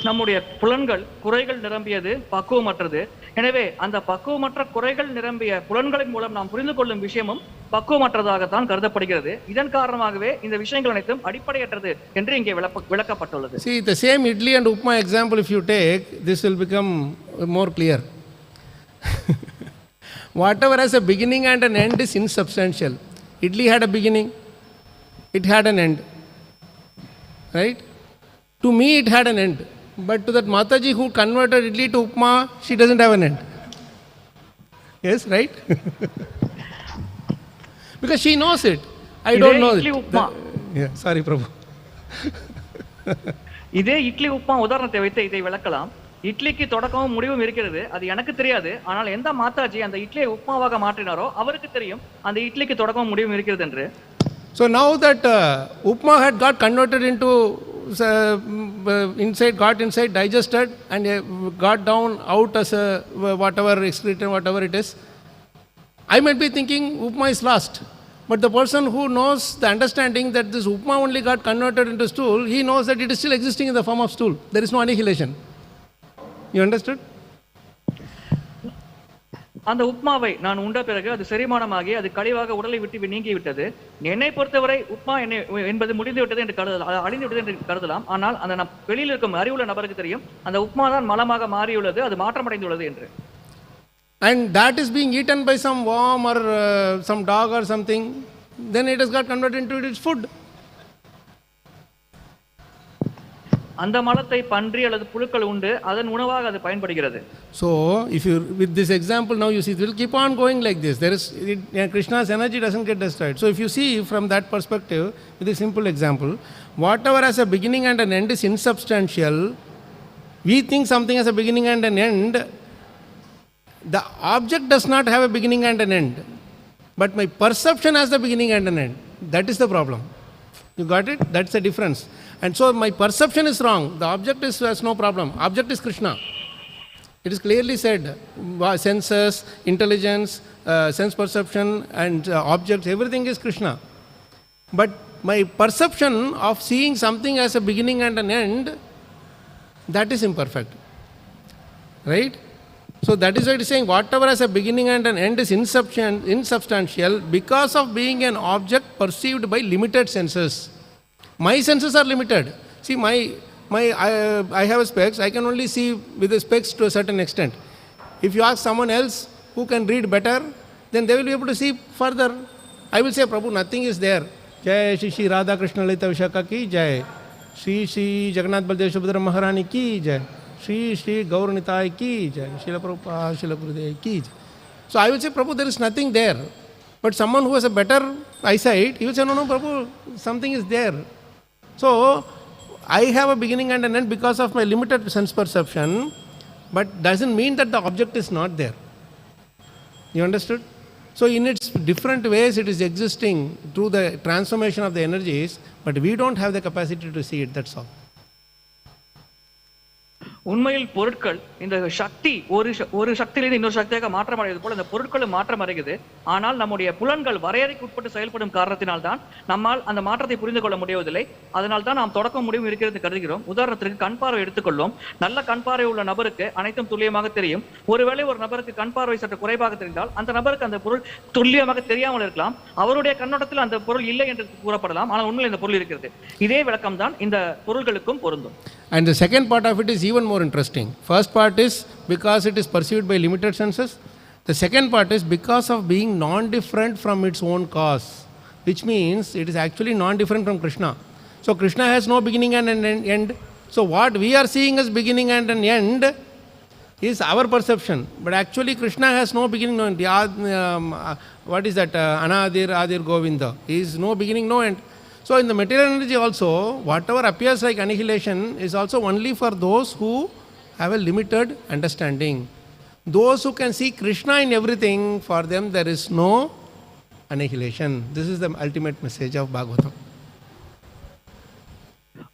நம்முடைய புலன்கள் குறைகள் நிரம்பியது, பக்குவமற்றது. எனவே அந்த பக்குவமற்ற குறைகள் நிரம்பிய புலன்களின் மூலம் நாம் புரிந்து கொள்ளும் விஷயமும் பக்குவமற்றதாகத்தான் கருதப்படுகிறது. இதன் காரணமாகவே இந்த விஷயங்கள் அனைத்தும் அடிப்படையற்றது என்று இங்கே விளக்கப்பட்டுள்ளது. See, the same idli and upma example if you take, this will become more clear. Whatever has a beginning and an end is insubstantial. Idli had a beginning, it had an end, right? To me it had an end, but to that Mataji who converted idli to upma, she doesn't have an end. Yes, right? Because she knows it, I don't know it. Yeah, sorry Prabhu. இதே இட்லி உப்புமா உதாரணத்தை வைத்து இதை விளக்கலாம். இட்லிக்கு தொடக்கமும் முடிவும் இருக்கிறது, அது எனக்கு தெரியாது. ஆனால் எந்த மாதாஜி அந்த இட்லியை உப்புமாவாக மாற்றினாரோ அவருக்கு தெரியும் அந்த இட்லிக்கு தொடக்கமும் முடிவும் இருக்கிறது என்று. So now that upma had got converted into got inside, digested and got down out as a whatever excretion, whatever it is, I might be thinking upma is lost. But the person who knows the understanding that this upma only got converted into stool, he knows that it is still existing in the form of stool. There is no annihilation. You understood? அந்த உப்மாவை நான் உண்ட பிறகு அது செரிமானமாகி அது கழிவாக உடலை விட்டு நீங்கி விட்டது. என்னை பொறுத்தவரை உப்மா என்பது முடிந்து விட்டது என்று கருதலாம், அழிந்து விட்டது என்று கருதலாம். ஆனால் அந்த வெளியில் இருக்கும் அறிவுள்ள நபருக்கு தெரியும் அந்த உப்மா தான் மலமாக மாறியுள்ளது, அது மாற்றமடைந்துள்ளது என்று. And that is being eaten by some worm or some dog or something, then it has got converted into its food. அந்த மலத்தை பன்றி அல்லது புழுக்கள் உண்டு, அதன் உணவாக அது பயன்படுகிறது. So if you, with this example now you see, it will keep on going like this. There is Krishna's energy doesn't get destroyed. So if you see from that perspective, with a simple example, whatever has a beginning and an end is insubstantial. We think something has a beginning and an end. The object does not have a beginning and an end, but my perception has the beginning and an end. That is the problem. You got it? That's the difference. And so my perception is wrong. The object has no problem. Object is Krishna. It is clearly said, senses, intelligence, sense perception and objects, everything is Krishna. But my perception of seeing something as a beginning and an end, that is imperfect. Right? So that is why it is saying whatever has a beginning and an end is insubstantial because of being an object perceived by limited senses. My senses are limited. See, I have a specs, I can only see with the specs to a certain extent. If you ask someone else who can read better, then they will be able to see further. I will say, Prabhu, nothing is there. Jai Shri Shri Radha Krishna Lita Vishaka ki Jai. Shri Shri Jagannath Baladev Subhadra Maharani ki Jai. Shri Shri Gaur Nitai ki Jai. Srila Prabhupada, Srila Gurudev ki Jai. So I will say, Prabhu, there is nothing there. But someone who has a better eyesight, he will say, no, Prabhu, something is there. So I have a beginning and an end because of my limited sense perception, but doesn't mean that the object is not there. You understood? So in its different ways it is existing through the transformation of the energies, but we don't have the capacity to see it, that's all. உண்மையில் பொருட்கள் இந்த சக்தி ஒரு சக்தியிலிருந்து இன்னொரு சக்தியாக மாற்றம் அடைவது போல இந்த பொருட்களும் மாற்றம் அடைகிறது. ஆனால் நம்முடைய புலன்கள் வரையறைக்கு உட்பட்டு செயல்படும் காரணத்தினால் தான் நம்மால் அந்த மாற்றத்தை புரிந்து கொள்ள முடியவதில்லை. அதனால் தான் நாம் தொடக்கம் முடிவும் இருக்கிறது கருதுகிறோம். உதாரணத்திற்கு கண் பார்வை எடுத்துக்கொள்வோம். நல்ல கண் பார்வை உள்ள நபருக்கு அனைத்தும் துல்லியமாக தெரியும். ஒருவேளை ஒரு நபருக்கு கண் பார்வை சற்று குறைவாக தெரிந்தால் அந்த நபருக்கு அந்த பொருள் துல்லியமாக தெரியாமல் இருக்கலாம். அவருடைய கண்ணோட்டத்தில் அந்த பொருள் இல்லை என்று கூறப்படலாம், ஆனால் உண்மையில் இந்த பொருள் இருக்கிறது. இதே விளக்கம் தான் இந்த பொருள்களுக்கும் பொருந்தும். And the second part of it is even more interesting. First part is because it is perceived by limited senses. The second part is because of being non-different from its own cause, which means it is actually non-different from Krishna. So Krishna has no beginning and an end. So what we are seeing as beginning and an end is our perception. But actually Krishna has no beginning, no end. What is that? Anadir, Adir, Govinda. He is no beginning, no end. So in the material energy also, whatever appears like annihilation is also only for those who have a limited understanding. Those who can see Krishna in everything, for them there is no annihilation. This is the ultimate message of Bhagavatam.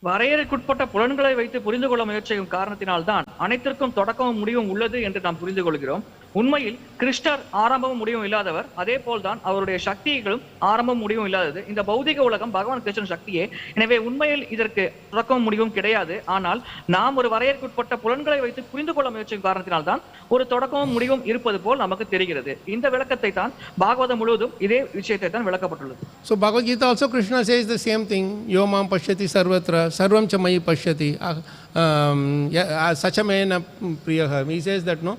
வரையறைக்குட்பட்ட புலன்களை வைத்து புரிந்து கொள்ள முயற்சிக்கும் காரணத்தினால் தான் அனைத்திற்கும் தொடக்கமும் முடிவும் உள்ளது என்று நாம் புரிந்து கொள்கிறோம். உண்மையில் கிருஷ்ணர் ஆரம்பமும் முடிவும் இல்லாதவர், அதே போல்தான் அவருடைய சக்திகளும் ஆரம்பமும் முடிவும் இல்லாதது. இந்த பௌதிக உலகம் பகவான் கிருஷ்ணன் சக்தியே. எனவே உண்மையில் இதற்கு தொடக்கமும் முடிவும் கிடையாது. ஆனால் நாம் ஒரு வரையறுக்குட்பட்ட புலன்களை வைத்து புரிந்து கொள்ள முயற்சிக்கும் காரணத்தினால்தான் ஒரு தொடக்கமும் முடிவும் இருப்பது போல் நமக்கு தெரிகிறது. இந்த விளக்கத்தை தான் பாகவதம் முழுவதும் இதே விஷயத்தை தான் விளக்கப்பட்டுள்ளது. So Bhagavad Gita also Krishna says the same thing. Yo mam pashyati sarvatra sarvam cha mayi pashyati sachamena priyaha. He says that no,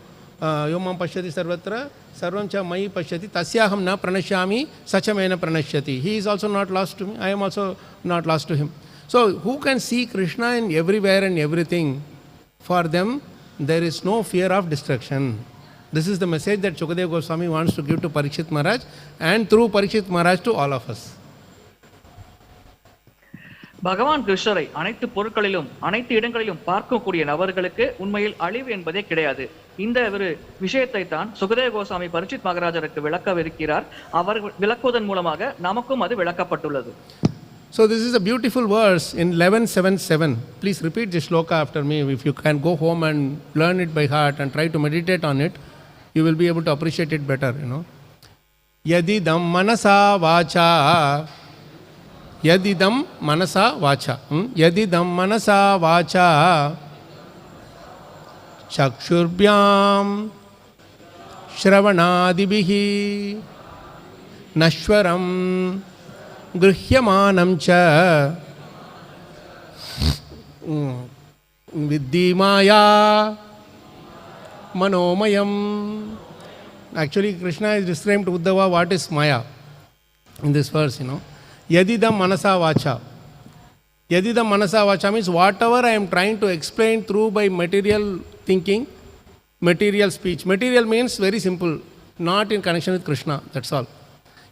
yo mam pashyati sarvatra sarvam cha mayi pashyati tasyaham na pranashyami sachamena pranashyati. He is also not lost to me, I am also not lost to him. So who can see Krishna in everywhere and everything? For them there is no fear of destruction. This is the message that Shukadeva Goswami wants to give to Parikshit Maharaj and through Parikshit Maharaj to all of us. பகவான் கிருஷ்ணரை அனைத்து பொருட்களிலும் அனைத்து இடங்களிலும் பார்க்கக்கூடிய நபர்களுக்கு உண்மையில் அழிவு என்பதே கிடையாது. இந்த ஒரு விஷயத்தை தான் சுகதேவ கோஸ்வாமி பரீட்சித் மகாராஜருக்கு விளக்கவிருக்கிறார். அவர் விளக்குவதன் மூலமாக நமக்கும் அது விளக்கப்பட்டுள்ளது. So this is a beautiful verse in 11.7.7. Please repeat this shloka after me. If you can go home and learn it by heart and try to meditate on it, you will be able to appreciate it better, you know. Yadidam manasa vacha yadidam manasa vacha yadidam manasa vacha chakshurbyam shravanadibihi nashwaram गृह्यमानं च विद्धि माया मनोमयम. Actually Krishna is describing to Uddhava what is Maya in this verse, you know. Yadidam manasa vacha. Yadidam manasa vacha means whatever I am trying to explain through by material thinking, material speech. Material means very simple, not in connection with Krishna, that's all.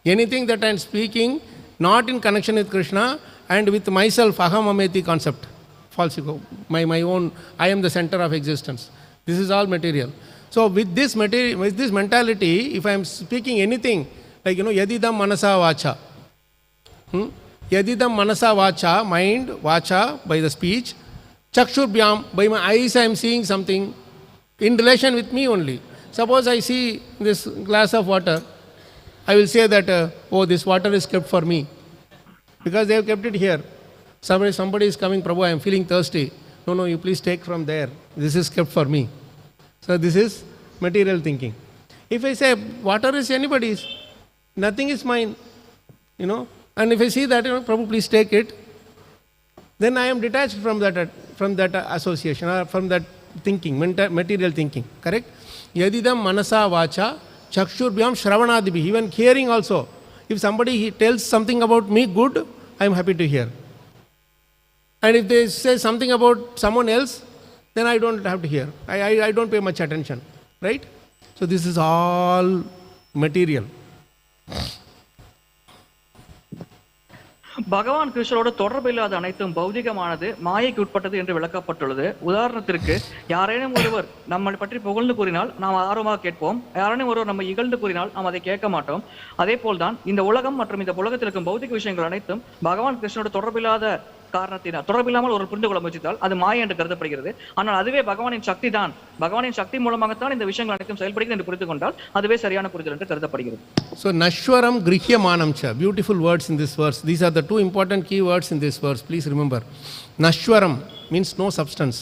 Anything that I am speaking not in connection with Krishna and with myself, aham ameti concept, false ego, my own, I am the center of existence. This is all material. So with this mentality, if I am speaking anything, like, you know, yadidam manasa vacha, yadidam manasa vacha, mind, vacha, by the speech, chakshurbyam, by my eyes I am seeing something in relation with me only. Suppose I see this glass of water, I will say that, oh, this water is kept for me. Because they have kept it here. Somebody is coming, Prabhu, I am feeling thirsty. No, you please take from there. This is kept for me. So this is material thinking. If I say, water is anybody's, nothing is mine, you know. And if I see that, you know, Prabhu, please take it, then I am detached from that association or from that thinking, material thinking. Correct? Yadidam manasa vacha chakshurbyam shravanadibhi. Even hearing also. If somebody tells something about me good, I am happy to hear. And if they say something about someone else, then I don't have to hear. I don't pay much attention. Right? So this is all material. பகவான் கிருஷ்ணரோட தொடர்பு இல்லாத அனைத்தும் பௌதிகமானது, மாயைக்கு உட்பட்டது என்று விளக்கப்பட்டுள்ளது. உதாரணத்திற்கு, யாரேனும் ஒருவர் நம்மை பற்றி புகழ்ந்து கூறினால் நாம் ஆர்வமாக கேட்போம். யாரேனும் ஒருவர் நம்ம இகழ்ந்து கூறினால் நாம் அதை கேட்க மாட்டோம். அதே போல்தான் இந்த உலகம் மற்றும் இந்த உலகத்தில் இருக்கும் பௌதிக விஷயங்கள் அனைத்தும் பகவான் கிருஷ்ணரோட தொடர்பில்லாத காரணத்தினால், தொடர்பில்லாமல் ஒரு புரிந்து கொள்ள முயற்சித்தால் அது மாயை என்று கருதப்படுகிறது. ஆனால் அதுவே பகவானின் சக்தி தான், பகவானின் சக்தி மூலமாகத்தான் இந்த விஷயங்கள் அனைத்தும் செயல்படுகிறது என்று புரிந்து கொண்டால் அதுவே சரியான புரிதல் என்று கருதப்படுகிறது. So nashwaram grihyamanam cha, beautiful words in this verse. These are the two important key words in this verse. Please remember. Nashwaram means no substance.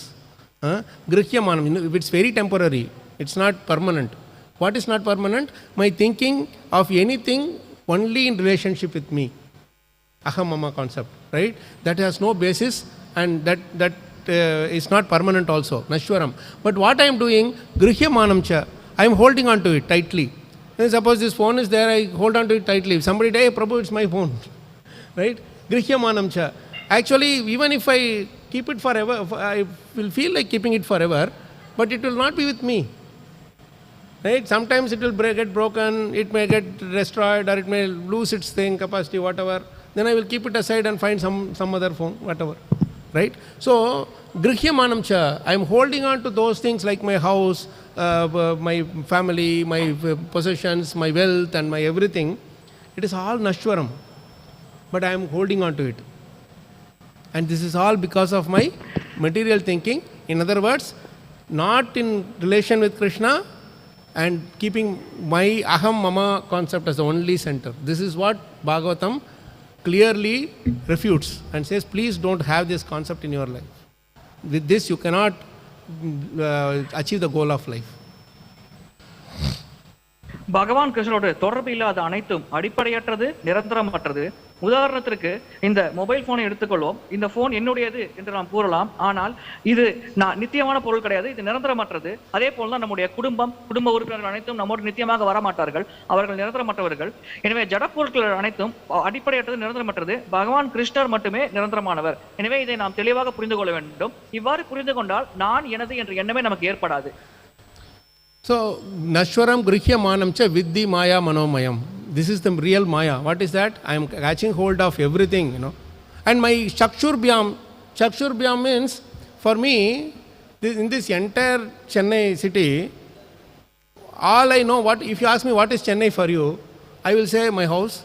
Grihyamanam, it's very temporary. It's not permanent. What is not permanent? My thinking of anything only in relationship with me. Aham mama concept, right? That has no basis and that is not permanent also. Nashwaram. But what I am doing, grihyamanam cha, I am holding on to it tightly. And suppose this phone is there, I hold on to it tightly. If somebody say, hey Prabhu, it's my phone. Right? Grihyamanam cha. Actually, even if I keep it forever, I will feel like keeping it forever, but it will not be with me. Right? Sometimes it will get broken, it may get destroyed, or it may lose its thing, capacity, whatever. Then I will keep it aside and find some other phone, whatever. Right? So, grihyamanam cha, I am holding on to those things like my house, my family, my possessions, my wealth and my everything. It is all nashwaram. But I am holding on to it. And this is all because of my material thinking. In other words, not in relation with Krishna and keeping my aham mama concept as the only center. This is what Bhagavatam clearly refutes and says, please don't have this concept in your life. With this you cannot achieve the goal of life. பகவான் கிருஷ்ணரோட தொடர்பு இல்லாத அனைத்தும் அடிப்படையற்றது, நிரந்தரமற்றது. உதாரணத்திற்கு இந்த mobile போனை எடுத்துக்கொள்வோம். இந்த phone என்னுடையது என்று நாம் கூறலாம். ஆனால் இது நித்தியமான பொருள் கிடையாது, இது நிரந்தரமற்றது. அதே போல்தான் நம்முடைய குடும்ப உறுப்பினர்கள் அனைத்தும் நம்மோடு நித்தியமாக வரமாட்டார்கள், அவர்கள் நிரந்தரமற்றவர்கள். எனவே ஜட பொருட்கள் அனைத்தும் அடிப்படையற்றது, நிரந்தரமற்றது. பகவான் கிருஷ்ணர் மட்டுமே நிரந்தரமானவர். எனவே இதை நாம் தெளிவாக புரிந்து கொள்ள வேண்டும். இவ்வாறு புரிந்து கொண்டால் நான் எனது என்ற எண்ணமே நமக்கு ஏற்படாது. So, Nashwaram Grihya Manamcha Vidhi Maya Manomayam. This is the real Maya. What is that? I am catching hold of everything, And my Chakshurbyam means, for me, in this entire Chennai city, all I know, if you ask me what is Chennai for you, I will say my house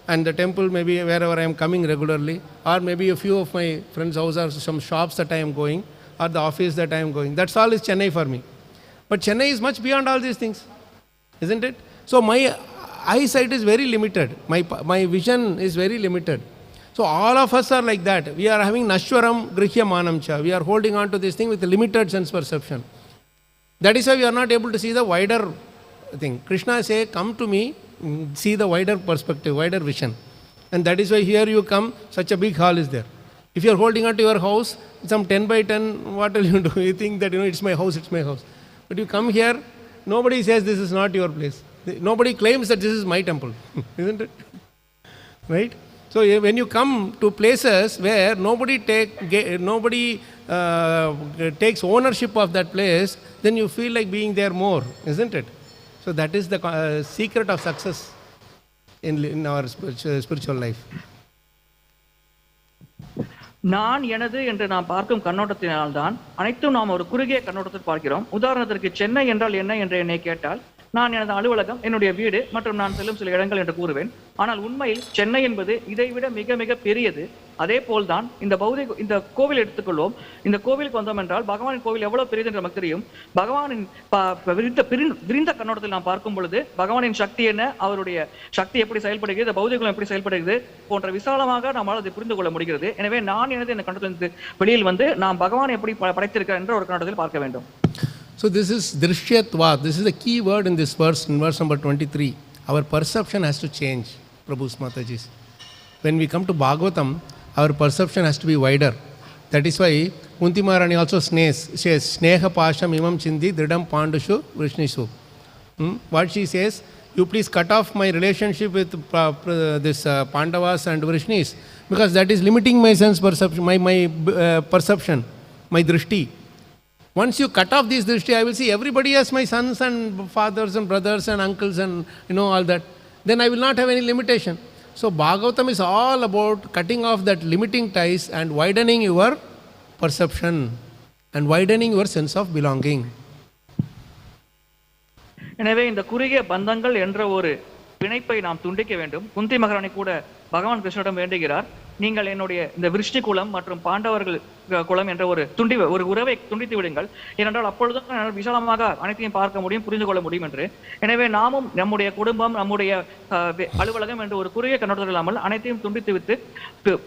and the temple, maybe wherever I am coming regularly, or maybe a few of my friends' houses, or some shops that I am going, or the office that I am going. That's all is Chennai for me. But Chennai is much beyond all these things, isn't it? So my eyesight is very limited. My vision is very limited. So all of us are like that. We are having Nashwaram Grihya Manamcha. We are holding on to this thing with a limited sense perception. That is why we are not able to see the wider thing. Krishna says, come to me, see the wider perspective, wider vision. And that is why here you come, such a big hall is there. If you are holding on to your house, some 10 by 10, what will you do? You think that, it's my house, it's my house. But you come here, nobody says this is not your place. Nobody claims that this is my temple, isn't it? Right? So when you come to places where nobody takes ownership of that place, then you feel like being there more, isn't it? So that is the secret of success in our spiritual life. நான் எனது என்று நாம் பார்க்கும் கண்ணோட்டத்தினால்தான் அனைத்தும் நாம் ஒரு குறுகிய கண்ணோட்டத்தில் பார்க்கிறோம். உதாரணத்திற்கு சென்னை என்றால் என்ன என்று என்னை கேட்டால், நான் எனது அலுவலகம், என்னுடைய வீடு மற்றும் நான் செல்லும் சில இடங்கள் என்று கூறுவேன். ஆனால் உண்மையில் சென்னை என்பது இதைவிட மிக மிக பெரியது. அதே போல்தான் இந்த கோவில் எடுத்துக்கொள்வோம். இந்த கோவிலுக்கு வந்தோம் என்றால் பகவானின் கோவில் எவ்வளவு பெரியது என்று நமக்கு தெரியும். பகவானின் விரிந்த கண்ணோட்டத்தில் நாம் பார்க்கும் பொழுது பகவானின் சக்தி என்ன, அவருடைய சக்தி எப்படி செயல்படுகிறது, பௌதிகம் எப்படி செயல்படுகிறது போன்ற விசாலமாக நம்மால் அதை புரிந்து கொள்ள முடிகிறது. எனவே நான் எனது இந்த கண்ணோட்டத்திலிருந்து வெளியில் வந்து நாம் பகவானை எப்படி படைத்திருக்கிறார் என்ற ஒரு கண்ணோட்டத்தில் பார்க்க வேண்டும். So this is Drishyatvat. This is the key word in this verse, in verse number 23. Our perception has to change, Prabhu's Mataji's. When we come to Bhagavatam, our perception has to be wider. That is why Kunti Maharani also says, Sneha Pasham Imam Chindi Dridam Pandushu Vrishnishu. What she says, you please cut off my relationship with this Pandavas and Vrishnis, because that is limiting my sense perception, my perception, my drishti. Once you cut off this drishti, I will see everybody as my sons and fathers and brothers and uncles and all that. Then I will not have any limitation. So Bhagavatam is all about cutting off that limiting ties and widening your perception and widening your sense of belonging. எனவே இந்த குறுகிய பந்தங்கள் என்ற ஒரு பிணைப்பை நாம் துண்டிக்க வேண்டும். குந்தி மகாராணி கூட பகவான் கிருஷ்ணரிடம் வேண்டுகிறார், நீங்கள் என்னுடைய இந்த விருஷ்ணி குலம் மற்றும் பாண்டவர்கள் குலம் என்ற ஒரு உறவை துண்டித்து விடுங்கள், ஏனென்றால் அப்பொழுதுதான் விசாலமாக அனைத்தையும் பார்க்க முடியும், புரிந்து கொள்ள முடியும் என்று. எனவே நாமும் நம்முடைய குடும்பம், நம்முடைய அலுவலகம் என்று ஒரு குறுகிய கண்ணோட்டத்தில் இல்லாமல் அனைத்தையும் துண்டித்து விட்டு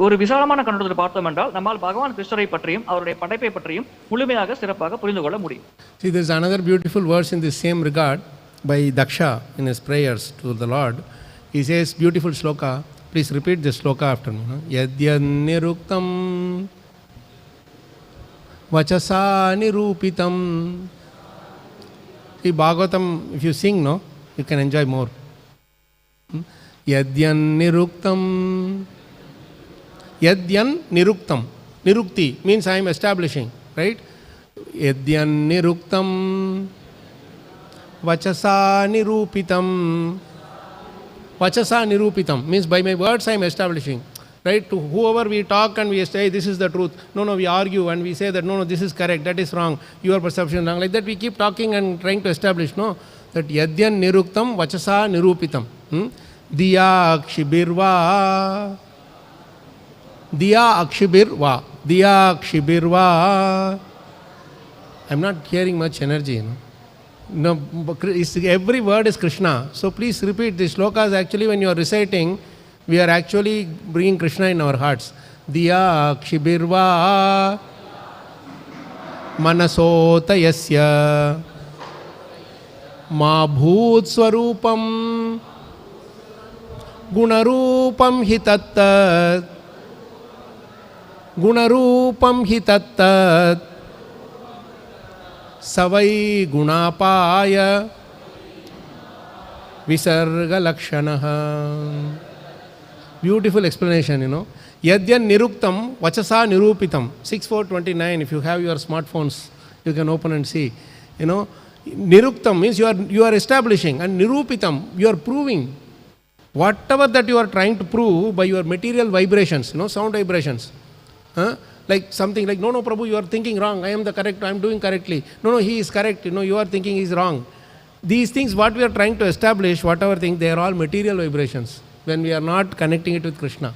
ஒரு விசாலமான கண்ணோட்டத்தில் பார்த்தோம் என்றால் நம்மால் பகவான் கிருஷ்ணரை பற்றியும் அவருடைய படைப்பை பற்றியும் முழுமையாக சிறப்பாக புரிந்து கொள்ள முடியும். See, there is another beautiful verse in the same regard by Daksha in his prayers to the Lord. He says, beautiful shloka. Please repeat this shloka after me. Yadyan niruktam vachasa nirupitam. See, Bhagavatam, if you sing, you can enjoy more. Yadyan niruktam. Yadyan niruktam. Nirukti means I am establishing, right? Yadyan niruktam vachasa nirupitam. Vachasa nirupitam means by my words I am establishing. Right? To whoever we talk and we say this is the truth. No, we argue and we say that no, this is correct, that is wrong, your perception wrong. Like that we keep talking and trying to establish, that yadyan niruktam vachasa nirupitam. Diya akshibirva. Diya akshibirva. Diya akshibirva. I am not hearing much energy, No, every word is Krishna. So please repeat the shlokas. Actually, when you are reciting, we are actually bringing Krishna in our hearts. Diya kshibirva manasotayasya ma bhut swarupam gunarupam hitattat savai gunapaya visarga lakshanaha. Beautiful explanation, you know. Yadyan niruktam vachasa nirupitam. 6429, if you have your smartphones, you can open and see. You know, niruktam means you are establishing, and nirupitam, you are proving. Whatever that you are trying to prove by your material vibrations, you know, sound vibrations. Like something like, no, Prabhu, you are thinking wrong. I am the correct, I am doing correctly. No, he is correct. You know, you are thinking he is wrong. These things, what we are trying to establish, whatever thing, they are all material vibrations. When we are not connecting it with Krishna.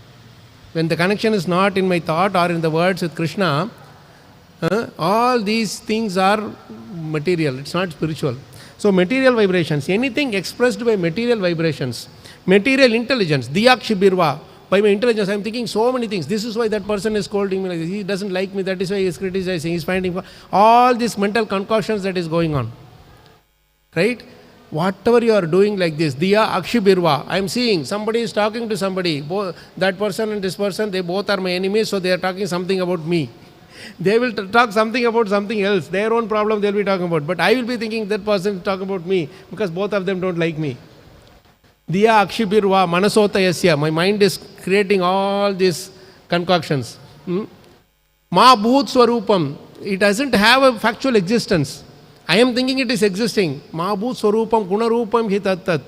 When the connection is not in my thought or in the words with Krishna, all these things are material. It's not spiritual. So material vibrations, anything expressed by material vibrations, material intelligence, diyakshibirva. By my intelligence, I am thinking so many things. This is why that person is scolding me like this. He doesn't like me. That is why he is criticizing. He is finding all these mental concoctions that is going on. Right? Whatever you are doing like this, diya akshibirva. I am seeing somebody is talking to somebody. That person and this person, they both are my enemies, so they are talking something about me. They will talk something about something else. Their own problem they will be talking about. But I will be thinking that person is talking about me because both of them don't like me. Diya akshibirva manasotayasya. My mind is creating all these concoctions. Ma bhut swarupam. It doesn't have a factual existence. I am thinking it is existing. Ma bhut swarupam gunarupam hitattat.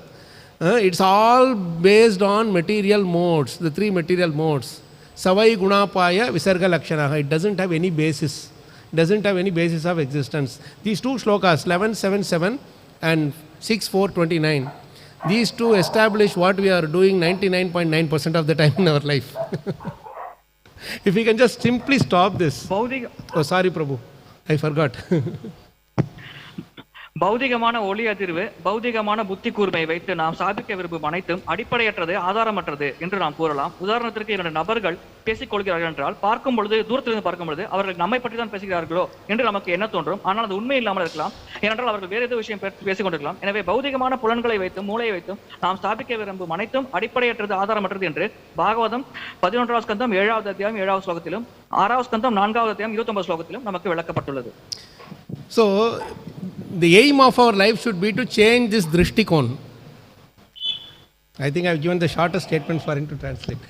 It's all based on material modes, the three material modes. Savai gunapaya visarga lakshanaha. It doesn't have any basis. It doesn't have any basis of existence. These two shlokas, 1177 and 6429. These two establish what we are doing 99.9% of the time in our life. If we can just simply stop this. Oh, sorry, Prabhu. I forgot. பௌதிகமான ஒளி அதிர்வு, பௌதிகமான புத்தி கூர்மை வைத்து நாம் சாதிக்க விரும்பும் அனைத்தும் அடிப்படையற்றது, ஆதாரமற்றது என்று நாம் கூறலாம். உதாரணத்திற்கு 2 நபர்கள் பேசிக் கொள்கிறார்கள் என்றால், பார்க்கும் பொழுது, தூரத்திலிருந்து பார்க்கும் பொழுது அவர்கள் நம்மை பற்றி தான் பேசுகிறார்களோ என்று நமக்கு என்ன தோன்றும். ஆனால் அது உண்மை இல்லாமல் இருக்கலாம். ஏனென்றால் அவர்கள் வேறு ஏதோ விஷயம் பேசிக் கொண்டிருக்கலாம். எனவே பௌதிகமான புலன்களை வைத்தும் மூளையை வைத்தும் நாம் ஸ்தாபிக்க விரும்பும் அனைத்தும் அடிப்படையற்றது, ஆதாரமற்றது என்று பாகவதம் 11வது ஸ்கந்தம் 7வது அத்தியாயம் 7வது ஸ்லோகத்திலும் 6வது ஸ்கந்தம் 4வது அத்தியாயம் 29 ஸ்லோகத்திலும் நமக்கு விளக்கப்பட்டுள்ளது. So, the aim of our life should be to change this drishtikon. I think I have given the shortest statement for him to translate.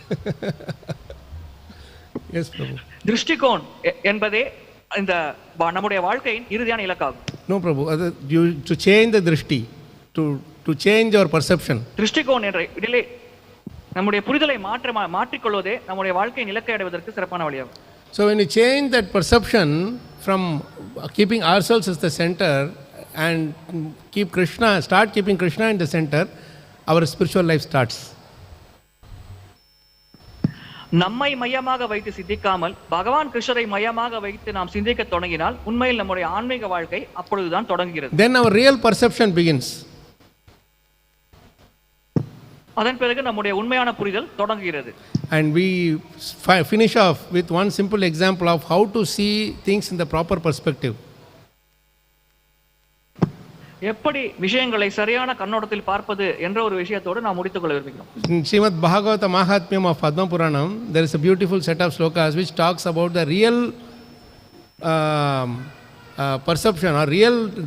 Yes, Prabhu. Drishtikon என்பதே இந்த நம்முடைய வாழ்க்கையின் இறுதியான இலக்காகும். No, Prabhu. To change the drishti, to change our perception. Drishtikon என்ற இதிலே நம்முடைய புரிதலை மாற்றிக்கொள்வதே நம்முடைய வாழ்க்கையின் இலக்கை அடைவதற்கு சிறப்பான வழியாகும். So when you change that perception from keeping ourselves as the center and start keeping Krishna in the center, our spiritual life starts. நம்மை மையமாக வைத்து சிந்திக்காமல் பகவான் கிருஷ்ணரை மையமாக வைத்து நாம் சிந்திக்க தொடங்கினால் உண்மையில் நம்முடைய ஆன்மீக வாழ்க்கை அப்பொழுதுதான் தொடங்குகிறது. Then our real perception begins. அதன் பிறகு நம்முடைய உண்மையான புரிதல் தொடங்குகிறது. And we finish off with one simple example of how to see things in the proper perspective. எப்படி விஷயங்களை சரியான கண்ணோட்டத்தில் பார்ப்பது என்ற ஒரு விஷயத்தோடு நாம் முடித்துக்கொள்ள விரும்புகிறோம். In Srimad Bhagavatam Mahatmyam of Padma Puranam, there is a beautiful set of slokas which talks about the real perception or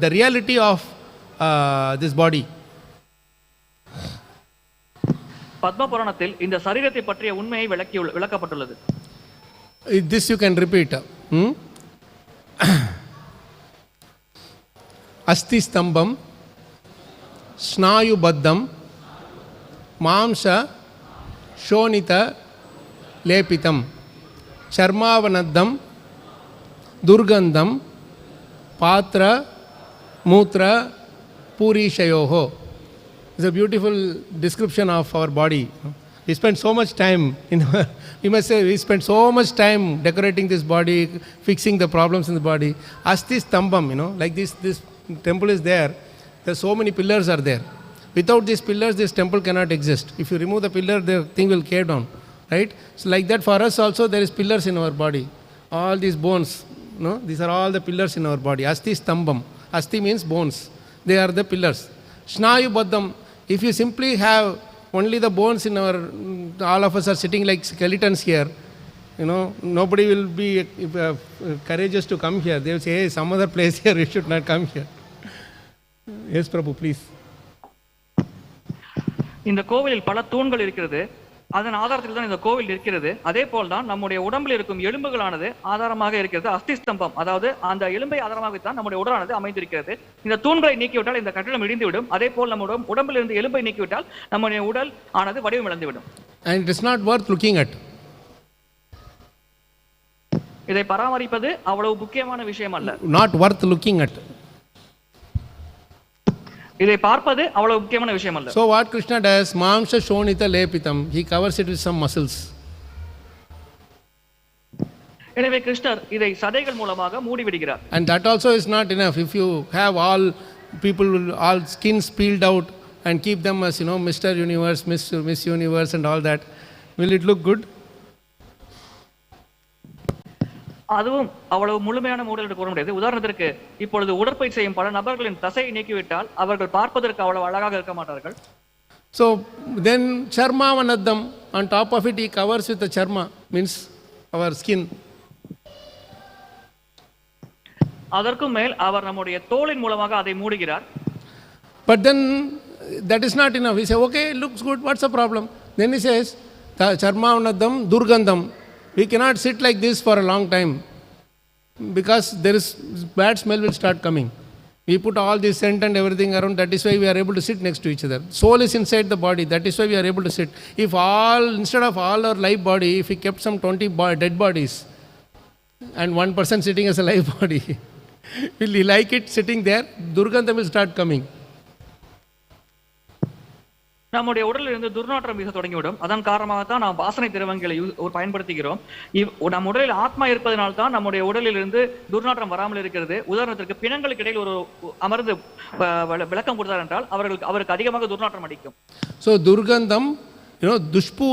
the reality of this body. Padma புராணத்தில் இந்த சரீரத்தை பற்றிய உண்மையை விளக்கப்பட்டுள்ளது. This you can repeat. Asti stambam snayu baddam mamsa shonita lepitam charmavanaddam durgandam patra mutra puruṣāvyaktayor. It's a beautiful description of our body. We spend so much time we spend so much time decorating this body, fixing the problems in the body. Asti stambam, like this temple is there, There are so many pillars are there. Without these pillars, this temple cannot exist. If you remove the pillar, the thing will cave down. Right? So like that for us also, there is pillars in our body. All these bones, no? These are all the pillars in our body. Asti stambam. Asti means bones. They are the pillars. Shnayu baddham. If you simply have only the bones in our, all of us are sitting like skeletons here, nobody will be courageous to come here. They will say, hey, some other place here, we should not come here. Yes, Prabhu, please. இந்த கோவிலில் பல தூண்கள் இருக்கிறது. அதன் ஆதாரத்தில் தான் இந்த கோவில் இருக்கிறது. அதே போல்தான் நம்முடைய உடம்பில் இருக்கும் எலும்புகளானது ஆதாரமாக இருக்கிறது. அஸ்தி ஸ்தம்பம், அதாவது அந்த எலும்பை ஆதாரமாகத்தான் நம்முடைய உடலானது அமைந்திருக்கிறது. இந்த தூண்களை நீக்கிவிட்டால் இந்த கட்டிடம் இடிந்துவிடும். அதே போல் நம்முடைய உடம்பில் இருந்து எலும்பை நீக்கிவிட்டால் நம்முடைய உடல் ஆனது வடிவம் இழந்துவிடும். And it is not worth looking at. இதை பராமரிப்பது அவ்வளவு முக்கியமான விஷயம் அல்ல. Not worth looking at. இதை பார்ப்பது அவ்வளவு முக்கியமான விஷயம் அல்ல. So what Krishna does, mamsha shonita lepitam, he covers it with some muscles. எனவே கிருஷ்ணர் இதை சதைகள் மூலமாக மூடி விடுகிறார். And that also is not enough. If you have all people, all skins peeled out and keep them as, Mr. Universe, Miss Universe and all that, will it look good? அதுவும் அவ்வளவு முழுமையான மூடல் என்று கூற முடியாது. உதாரணத்திற்கு இப்பொழுது உடற்பயிற்சி செய்யும் பல நபர்களின் தசையை நீக்கிவிட்டால் அவர்கள் பார்ப்பதற்கு அவ்வளவு அழகாக இருக்க மாட்டார்கள். So then charma vanadam, on top of it he covers with the charma, means our skin. அதற்கும் மேல் அவர் நம்முடைய தோலின் மூலமாக அதை மூடுகிறார். But then that is not enough. He says, okay, it looks good, what's the problem? Then he says, charma vanadam durgandam. We cannot sit like this for a long time because there is bad smell will start coming. We put all this scent and everything around, that is why we are able to sit next to each other. Soul is inside the body, that is why we are able to sit. If instead of all our live body, if we kept some 20 dead bodies and one person sitting as a live body, will he like it sitting there? Durgandham will start coming. நம்முடைய உடலில் இருந்து துர்நாற்றம் வீச தொடங்கிவிடும். அதன் காரணமாக தான் நாம் வாசனை திரவங்களை பயன்படுத்துகிறோம். நம் உடலில் ஆத்மா இருப்பதனால் தான் நம்முடைய உடலில் இருந்து துர்நாற்றம் வராமல் இருக்கிறது. உதாரணத்திற்கு பிணங்களுக்கு இடையில் ஒரு அமர்ந்து விளக்கம் கொடுத்தார் என்றால் அவருக்கு அதிகமாக துர்நாற்றம் அடிக்கும். So durgandham, dushpu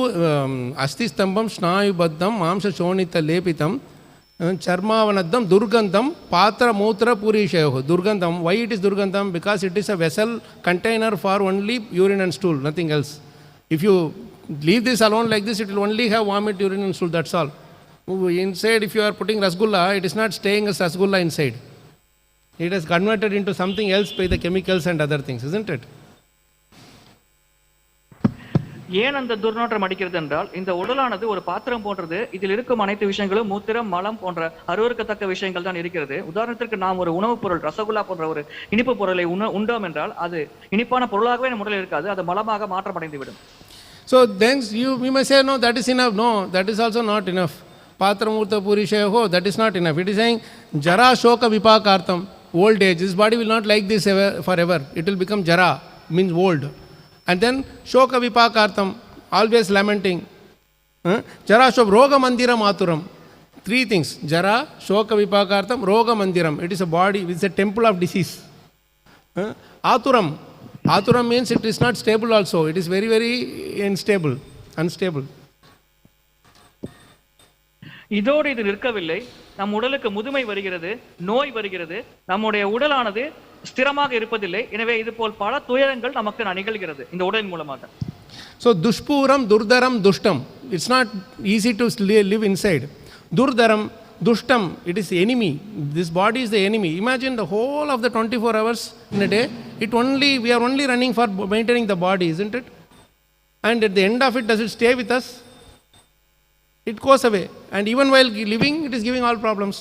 asti stambam snayubaddham mamsa shonita lepitam charmavanadam durgandham patra mutra puruṣāvyaktayor. Durgandham, why it is durgandham? Because it is a vessel container for only urine and stool, nothing else. If you leave this alone like this, it will only have vomit, urine and stool, that's all. Inside, if you are putting rasgulla, it is not staying as rasgulla inside. It is converted into something else by the chemicals and other things, isn't it? ஏன் அந்த துர்நாற்றம் அடிக்கிறது என்றால் இந்த உடலானது ஒரு பாத்திரம் போன்றது. இதில் இருக்கும் அனைத்து விஷயங்களும் மூத்திரம், மலம் போன்ற அருவருக்கத்தக்க விஷயங்கள் தான் இருக்கிறது. உதாரணத்திற்கு நாம் ஒரு உணவுப் பொருள் ரசகுல்லா போன்ற ஒரு இனிப்பு பொருளை உண்டோம் என்றால் அது இனிப்பான பொருளாகவே நம் உடலில் இருக்காது, அது மலமாக மாற்றமடைந்து விடும். So then we may say, no, that is enough. No, that is also not enough. Patra murta puruṣāvyaktayor, that is not enough. It is saying jara shoka vipākārtam, old age. This body will not like this forever. It will become jara, means old. And then shoka vipākārtam, always lamenting. Jara shoka roga mandiram āturam. Three things: jara, shoka vipākārtam, roga mandiram. It is a body, it is a temple of disease. Āturam. Āturam means it is not stable also. It is very, very unstable. இதோடு இது நிற்கவில்லை. நம் உடலுக்கு முதுமை வருகிறது, நோய் வருகிறது, நம்முடைய உடலானது ஸ்திரமாக இருப்பதில்லை. எனவே இது போல் பல துயரங்கள் நமக்கு நிகழ்கிறது இந்த உடலின் மூலமாக. So dushpuram, durdaram, dushtam. It's not easy to live inside. Durdaram, dushtam, it is the enemy. This body is the enemy. Imagine the whole of the 24 hours in a day, we are only running for maintaining the body, isn't it? And at the end of it, does it stay with us? It goes away. And even while living, it is giving all problems.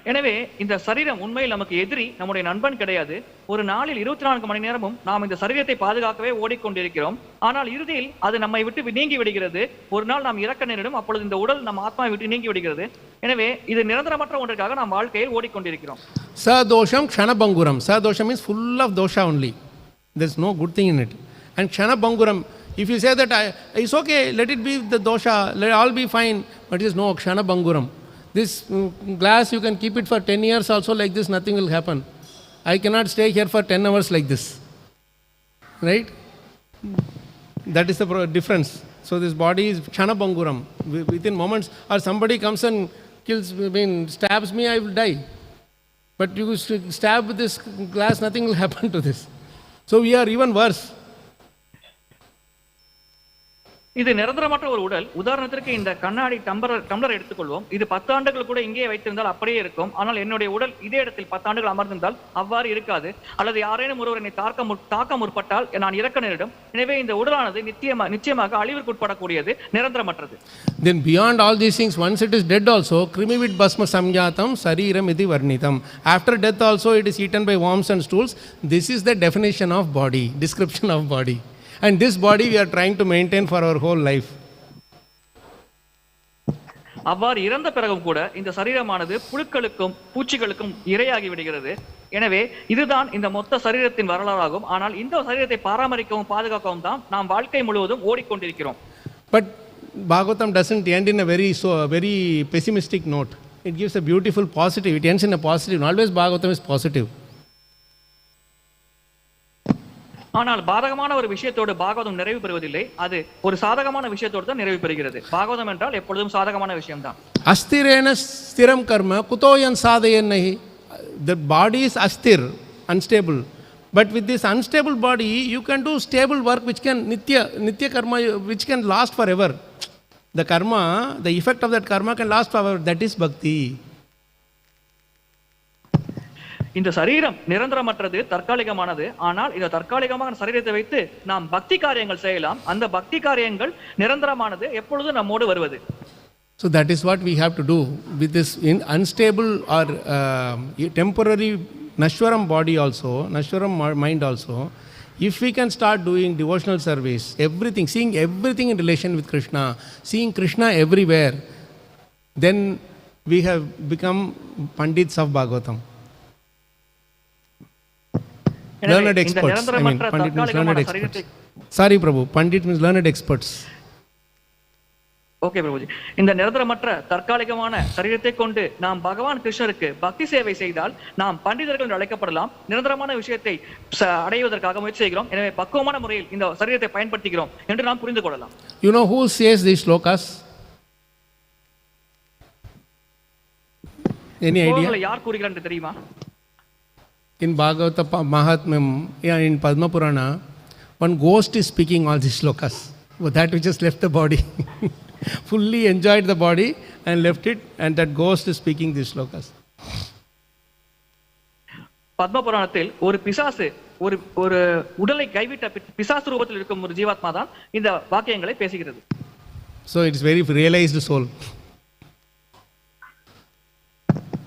எனவே இந்த சரீரம் உண்மையில் நமக்கு எதிரி, நம்முடைய நண்பன் கிடையாது. ஒரு நாளில் 24 மணி நேரமும் நாம் இந்த சரீரத்தை பாதுகாக்கவே ஓடிக்கொண்டிருக்கிறோம். ஆனால் இறுதியில் அது நம்மை விட்டு நீங்கி விடுகிறது. ஒரு நாள் நாம் இறக்க நேரிடும், அப்பொழுது இந்த உடல் நம்ம ஆத்மாவை விட்டு நீங்கி விடுகிறது. எனவே இது நிரந்தரமற்ற ஒன்றுக்காக நாம் வாழ்க்கையில் ஓடிக்கொண்டிருக்கிறோம். Sadosham kshanabhanguram. Sadosha means full of dosha only. There is no good thing in it. And kshanabhanguram, if you say that it's okay, let it be the dosha, let all be fine, but it is no kshanabhanguram. This glass, you can keep it for 10 years also like this, nothing will happen. I cannot stay here for 10 hours like this. Right? That is the difference. So this body is kshanabhanguram. Within moments, or somebody comes and stabs me, I will die. But you stab with this glass, nothing will happen to this. So we are even worse. இது நிரந்தரமற்ற ஒரு உடல். உதாரணத்திற்கு இந்த கண்ணாடி tumbler எடுத்துக்கொள்வோம். இது 10 ஆண்டுகள் கூட இங்கே வைத்திருந்தால் அப்படியே இருக்கும். ஆனால் என்னுடைய உடல் இதே இடத்தில் 10 ஆண்டுகள் அமர்ந்திருந்தால் அவ்வாறு இருக்காது. அல்லது யாரேனும் ஒருவர் என்னை தாக்க முற்பட்டால் நான் இறக்க நேரிடும். எனவே இந்த உடலானது நிச்சயமாக அழிவிற்கு உட்படக்கூடியது, நிரந்தரமற்றது. Then beyond all these things, once it is dead also, krimivid bhasma samjatam sariram iti varnitam. After death also it is eaten by worms and stools. This is the definition of body, description of body. And this body we are trying to maintain for our whole life. அவ்வாறு இறந்த பிறகும் கூட இந்த சரீரமானது புழுக்களுக்கும் பூச்சிகளுக்கும் இரையாகி விடுகிறது. எனவே இதுதான் இந்த மொத்த சரீரத்தின் வரலாறாகும். ஆனால் இந்த சரீரத்தை பராமரிக்கவும் பாதுகாக்கவும் தான் நாம் வாழ்க்கை முழுவதும் ஓடிக்கொண்டிருக்கிறோம். But Bhagavatam doesn't end in a very pessimistic note. It gives a beautiful positive. It ends in a positive. Always Bhagavatam is positive. ஆனால் பாதகமான ஒரு விஷயத்தோடு பாகவதம் நிறைவு பெறுவதில்லை. அது ஒரு சாதகமான விஷயத்தோடு தான் நிறைவு பெறுகிறது. பாகவதம் என்றால் எப்பொழுதும் சாதகமான விஷயம்தான். அஸ்திரேன ஸ்திரம் கர்ம குதோயன் சாதயன்னஹி. The body is asthir, unstable. But with this unstable body, you can do stable work which can nitya karma, which can last forever. The karma, the effect of that karma can last forever. That is bhakti. இந்த சரீரம் நிரந்தரமற்றது, தற்காலிகமானது. ஆனால் இந்த தற்காலிகமான சரீரத்தை வைத்து நாம் பக்தி காரியங்கள் செய்யலாம். அந்த பக்தி காரியங்கள் நிரந்தரமானது, எப்பொழுதும் நம்மோடு வருவது. So that is what we have to do with this unstable or temporary nashwaram body also, nashwaram mind also. If we can start doing devotional service, everything, seeing everything in relation with Krishna, seeing Krishna everywhere, then we have become Pandits of Bhagavatam. Learned experts. I mean, Pandit means learned experts. Sorry, Prabhu. Pandit means learned experts. Okay Prabhuji. இந்த நிரந்தரமற்ற தற்காலிகமான சரீரத்தை கொண்டு நாம் பகவான் கிருஷ்ணருக்கு பக்தி சேவை செய்தால் நாம் பண்டிதர்கள் என்று அழைக்கப்படலாம். நிரந்தரமான விஷயத்தை அடைவதற்காக முயற்சி செய்கிறோம். எனவே பக்குவமான முறையில் இந்த சரீரத்தை பயன்படுத்துகிறோம் என்று நாம் புரிந்து கொள்ளலாம். You know who says these shlokas? Any idea? யார் கூறுகிறார் என்று தெரியுமா? In Bhagavata Mahatmyam, in Padma Purana, one ghost is speaking all these shlokas. That which has left the body. Fully enjoyed the body and left it, and that ghost is speaking these shlokas. Padma புராணத்தில் ஒரு பிசாசு ஒரு உடலை கைவிட்ட பிசாசு ரூபத்தில் இருக்கும் ஒரு ஜீவாத்மா தான் இந்த வாக்கியங்களை பேசுகிறது. So it is very realized soul.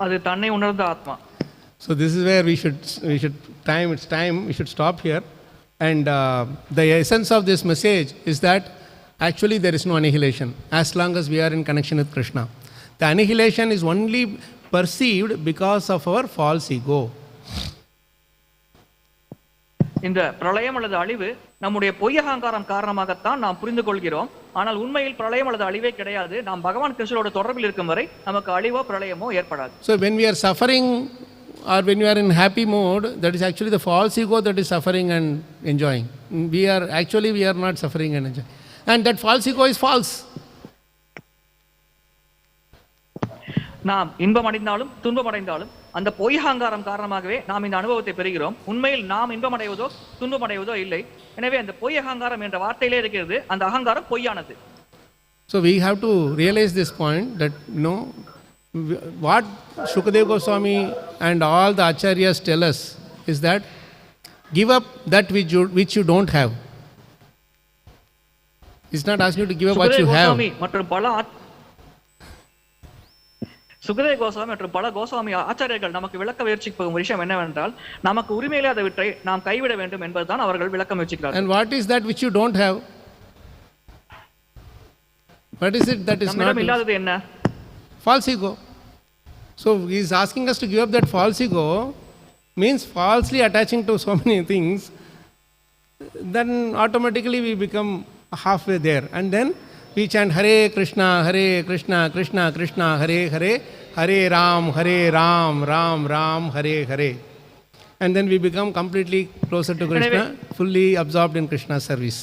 அது தன்னை உணர்ந்த ஆத்மா. So this is where we should it's time we should stop here. And the essence of this message is that actually there is no annihilation as long as we are in connection with Krishna. The annihilation is only perceived because of our false ego. இந்த பிரளயம் அல்லது அழிவு நம்முடைய பொய் அகங்காரம் காரணமாகத்தான் நாம் புரிந்து கொள்கிறோம். ஆனால் உண்மையில் பிரளயம் அல்லது அழிவே கிடையாது. நாம் பகவான் கிருஷ்ணரோட தொடர்பில் இருக்கும் வரை நமக்கு அழிவோ பிரளயமோ ஏற்படாது. So when we are suffering or when we are in happy mode, that is actually the false ego that is suffering and enjoying. We are not suffering and enjoying. And that false ego is false. நாம் இன்பம் அடைந்தாலும் துன்பம் அடைந்தாலும் அந்த பொய் அகங்காரம் காரணமாகவே நாம் இந்த அனுபவத்தை பெறுகிறோம். உண்மையில் நாம் இன்பம் அடைவதோ துன்பம் அடைவதோ இல்லை. எனவே அந்த பொய் அகங்காரம் என்ற வார்த்தையிலே இருக்கிறது. அந்த அகங்காரம் பொய்யானது. So we have to realize this point that what Shukadeva Goswami and all the acharyas tell us is that give up that which you don't have. It's not asking you to give up what you have. Sukadeva Goswami மற்றும் பல கோஸ்வாமி ஆச்சாரியர்கள் நமக்கு விளக்க முயற்சிக்கும் விஷயம் என்னவென்றால் நமக்கு உரிமையில்லாதவற்றை நாம் கைவிட வேண்டும் என்பதுதான் அவர்கள் விளக்க முயற்சிக்கிறார்கள். And what is that which you don't have? What is it that is not? இல்லாதது என்ன? False ego. So he is asking us to give up that false ego, means falsely attaching to so many things. Then automatically we become halfway there, and then we chant Hare Krishna, Krishna Krishna, Hare Hare, Hare Ram, Ram Ram, Hare Hare. and then we become completely closer to Krishna, fully absorbed in Krishna's service.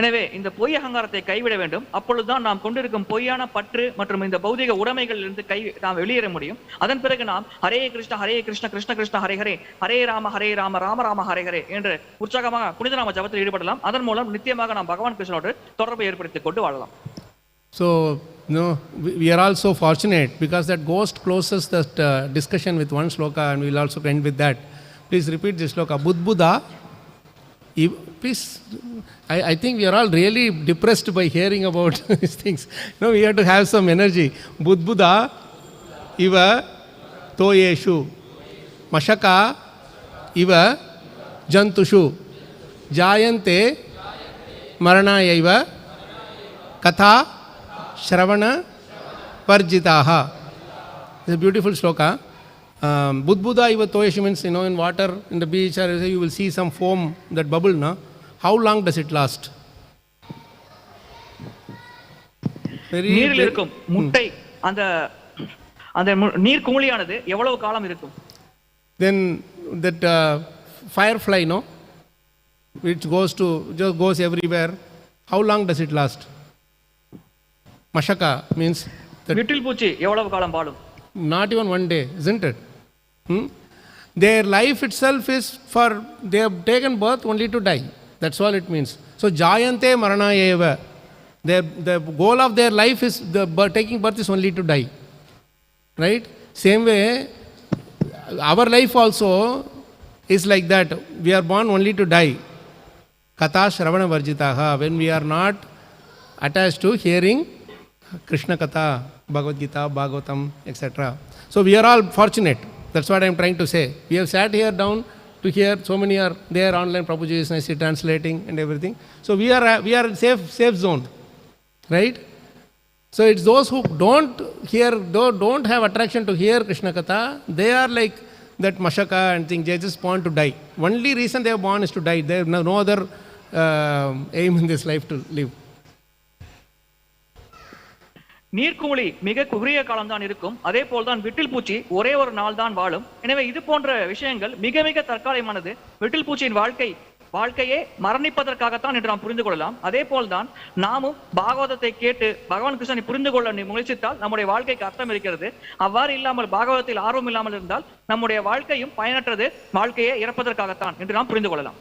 எனவே இந்த பொய் அகங்காரத்தை கைவிட வேண்டும். அப்பொழுதுதான் நாம் கொண்டிருக்கும் பொய்யான பற்று மற்றும் இந்த பௌதிக உடைமைகளிலிருந்து நாம் வெளியேற முடியும். அதன் பிறகு நாம் ஹரே கிருஷ்ண கிருஷ்ண கிருஷ்ண ஹரே ஹரே, ஹரே ராம ராம ராம ஹரே ஹரே என்று உற்சாகமாக புனித நாம ஜபத்தில் ஈடுபடலாம். அதன் மூலம் நிச்சயமாக நாம் பகவான் கிருஷ்ணனோடு தொடர்பை ஏற்படுத்திக் கொண்டு வாழலாம். So, we are all so fortunate because that ghost closes that discussion with one shloka, and we will also end with that. Please repeat this shloka. Budbuddha. Please, I think we are all really depressed by hearing about these things. No, we have to have some energy. Budbuddha iva toyeshu mashaka iva jantushu jayante maranayaiva katha shravana varjitaha. It's a beautiful shloka. Budbuddha iva toyeshu means, in water, in the beach, or you will see some foam that bubble, no? How long does it last? நீரில் இருக்கும் முட்டை, அந்த அந்த நீர் குமிழியானது எவ்வளவு காலம் இருக்கும்? Then that firefly, no, which just goes everywhere, how long does it last? Mashaka means விட்டில் பூச்சி எவ்வளவு காலம் வாழும்? Not even one day, isn't it? Their life itself is for, they have taken birth only to die. That's all it means. So jayante maranayeva, the goal of their life is, taking birth is only to die. Right? Same way, our life also is like that. We are born only to die. Katha shravana varjitaha, when we are not attached to hearing Krishna Katha, Bhagavad Gita, Bhagavatam, etc. So we are all fortunate. That's what I am trying to say. We have sat here down to hear, so many are there online, Prabhuji is nicely translating and everything. So we are safe zone, right? So it's those who don't hear, don't have attraction to hear Krishna Katha, they are like that mashaka and things, they just want to die. Only reason they are born is to die. They have no other aim in this life to live. நீர்க்குமிழி மிக குறுகிய காலம் தான் இருக்கும். அதே போல்தான் விட்டில் பூச்சி ஒரே ஒரு நாள் தான் வாழும். எனவே இது போன்ற விஷயங்கள் மிக மிக தற்காலிகமானது. விட்டில் பூச்சியின் வாழ்க்கையே மரணிப்பதற்காகத்தான் என்று நாம் புரிந்து கொள்ளலாம். அதே போல்தான் நாமும் பாகவதத்தை கேட்டு பகவான் கிருஷ்ணனை புரிந்து கொள்ள முயற்சித்தால் நம்முடைய வாழ்க்கைக்கு அர்த்தம் இருக்கிறது. அவ்வாறு இல்லாமல் பாகவதத்தில் ஆர்வம் இல்லாமல் இருந்தால் நம்முடைய வாழ்க்கையும் பயனற்றது, வாழ்க்கையே இறப்பதற்காகத்தான் என்று நாம் புரிந்து கொள்ளலாம்.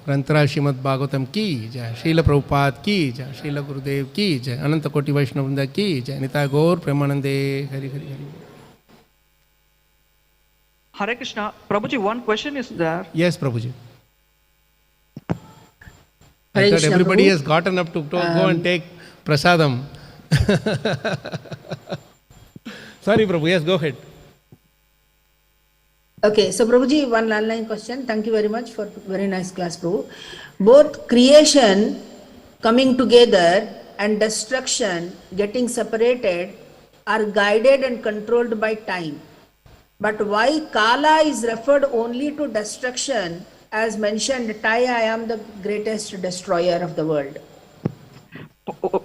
ग्रंथराज श्रीमद् भागवतम की जय, श्रील प्रभुपाद की जय, श्रील गुरुदेव की जय, अनंत कोटि वैष्णव वृंद की जय, निताय गौर प्रेमानंदे Hari Hari Hari. Hare Krishna. Prabhuji, one question is there. Yes, Prabhuji. Hare I thought Krishna, everybody Prabhu has gotten up to go and take prasadam. Sorry, Prabhu. Yes, go ahead. Okay, so Prabhuji, one online question. Thank you very much for very nice class, Prabhu. Both creation coming together and destruction getting separated are guided and controlled by time. But why Kala is referred only to destruction, as mentioned, I am the greatest destroyer of the world.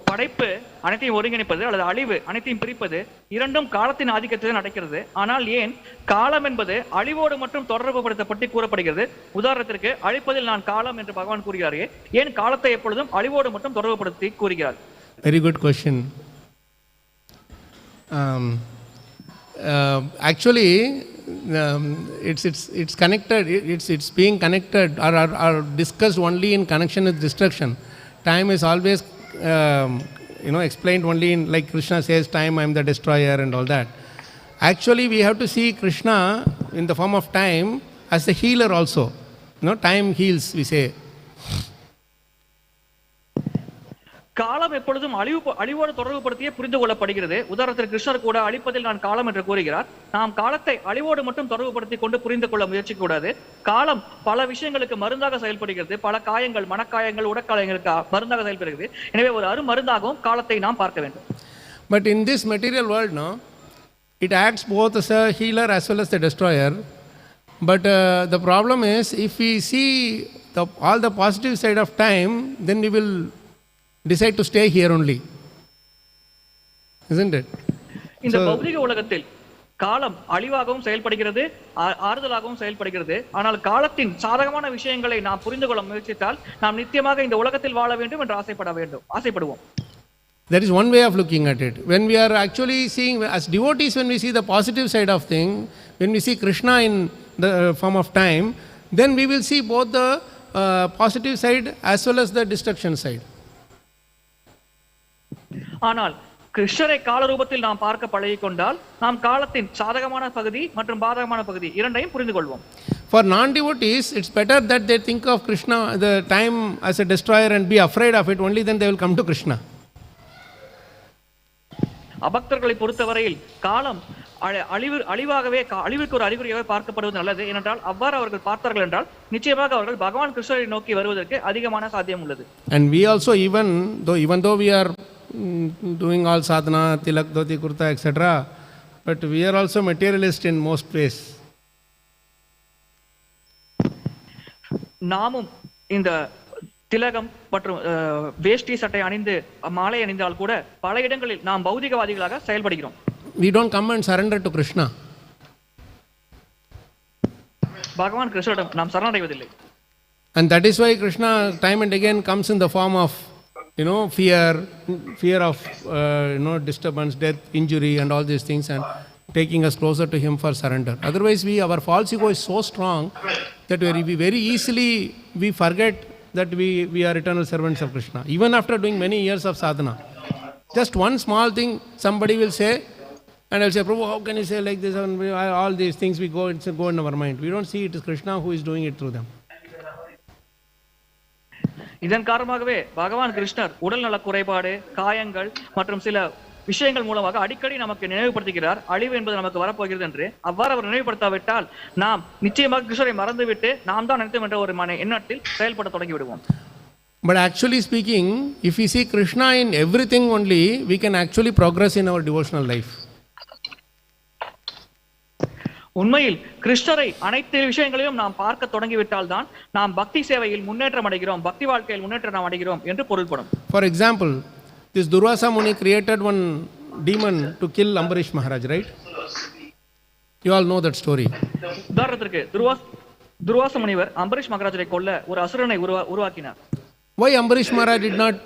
படைப்பு அனைத்தையும் ஒருங்கிணைப்பது அல்லது அழிவு அனைத்தையும் பிரிப்பது இரண்டும் காலத்தின் ஆதிக்கத்தில் நடக்கிறது. ஆனால் ஏன் காலம் என்பது அழிவோடு மட்டும் தொடர்புபடுத்தப்பட்டு கூறப்படுகிறது? உதாரணத்திற்கு, அழிப்பதில் நான் காலம் என்று பகவான் கூறுகிறாரே, ஏன் காலத்தை எப்பொழுதும் அழிவோடு மட்டும் தொடர்புபடுத்தி கூறுகிறார்? Very good question. Actually, it's connected. It's being connected or discussed only in connection with destruction. Time is always explained only in, like Krishna says, time I am the destroyer and all that. Actually, we have to see Krishna in the form of time as the healer also. Time heals, we say. காலம் எப்பொழுதும் அழிவோடு தொடர்புபடுத்தியே புரிந்து கொள்ளப்படுகிறது. உதாரணத்திற்கு, கிருஷ்ணர் கூட அழிப்பதில் நான் காலம் என்று கூறுகிறார். நாம் காலத்தை அழிவோடு மட்டும் தொடர்புபடுத்தி கொண்டு புரிந்து கொள்ள முயற்சிக்க கூடாது. காலம் பல விஷயங்களுக்கு மருந்தாக செயல்படுகிறது. பல காயங்கள், மனக்காயங்கள், உடற்காயங்களுக்கு மருந்தாக செயல்படுகிறது. எனவே ஒரு அருமருந்தாகவும் காலத்தை நாம் பார்க்க வேண்டும். But in this material world, it acts both as a healer as well as the destroyer. But the problem is, if we see all the positive side of time, then we will decide to stay here only, isn't it? இந்த பௌதிக உலகத்தில் காலம் அழிவாகவும் செயல்படுகிறது, ஆறுதலாகவும் செயல்படுகிறது. ஆனால் காலத்தின் சாதகமான விஷயங்களை நாம் புரிந்து கொள்ள முயற்சித்தால் நாம் நித்தியமாக இந்த உலகத்தில் வாழ வேண்டும் என்று ஆசைப்படுவோம். That is one way of looking at it. When we are actually seeing, as devotees, when we see the positive side of things, when we see Krishna in the form of time, then we will see both the positive side as well as the destruction side. ஆனால் கிருஷ்ணரை கால ரூபத்தில் நாம் பார்க்க பழகிக்கொண்டால் நாம் காலத்தின் சாதகமான பகுதி மற்றும் பாதகமான பகுதி இரண்டையும் புரிந்து கொள்வோம். For non-devotees, it's better that they think of Krishna, the time, as a destroyer and be afraid of it. Only then they will come to Krishna. அபக்தர்களை பொறுத்தவரையில் காலம் அழிவுக்கு ஒரு அறிகுறியாக பார்க்கப்படுவது நல்லது. ஏனென்றால் அவ்வாறு அவர்கள் பார்த்தார்கள் என்றால் நிச்சயமாக அவர்கள் பகவான் கிருஷ்ணரை நோக்கி வருவதற்கு அதிகமான சாத்தியம் உள்ளது. And we also, even though we are doing all sadhana, tilak, dhoti, kurta, etc., but we are also materialist in most ways. நாமும் இந்த திலகம் மற்றும் வேஷ்டி சட்டை அணிந்து மாலை அணிந்தால் கூட பல இடங்களில் நாம் பௌதிகவாதிகளாக செயல்படுகிறோம். We don't come and surrender to Krishna. பகவான் கிருஷ்ணரிடம் நாம் சரணடைவதில்லை. And that is why Krishna time and again comes in the form of, fear of, disturbance, death, injury and all these things, and taking us closer to Him for surrender. Otherwise, our false ego is so strong that we very easily we forget that we are eternal servants of Krishna. Even after doing many years of sadhana, just one small thing somebody will say, and I will say, Prabhu, how can you say like this? And all these things go in our mind. We don't see it is Krishna who is doing it through them. இதன் காரணமாகவே பகவான் கிருஷ்ணர் உடல் நல குறைபாடு, காயங்கள் மற்றும் சில விஷயங்கள் மூலமாக அடிக்கடி நமக்கு நினைவுபடுத்துகிறார் அழிவு என்பது நமக்கு வரப்போகிறது என்று. அவ்வாறு அவர் நினைவுபடுத்தாவிட்டால் நாம் நிச்சயமாக கிருஷ்ணரை மறந்துவிட்டு நாம் தான் நினைத்தோம் என்ற ஒரு எண்ணத்தில் செயல்பட தொடங்கி விடுவோம். But actually speaking, if we see Krishna in everything only, we can actually progress in our devotional life. உண்மையில் கிருஷ்ணரை அனைத்து விஷயங்களையும் நாம் பார்க்க தொடங்கிவிட்டால் தான் நாம் பக்தி சேவையில் முன்னேற்றம் அடைகிறோம், பக்தி வாழ்க்கையில் முன்னேற்றம் நாம் அடைகிறோம் என்று பொருள்படும். For example, this Durvasa Muni created one demon to kill Ambarish Maharaj, right? You all know that story. உதாரணத்திற்கு துர்வாச முனிவர் அம்பரீஷ் மகாராஜரை கொல்ல ஒரு அசுரனை உருவாக்கினார். Why Ambarish Maharaj did not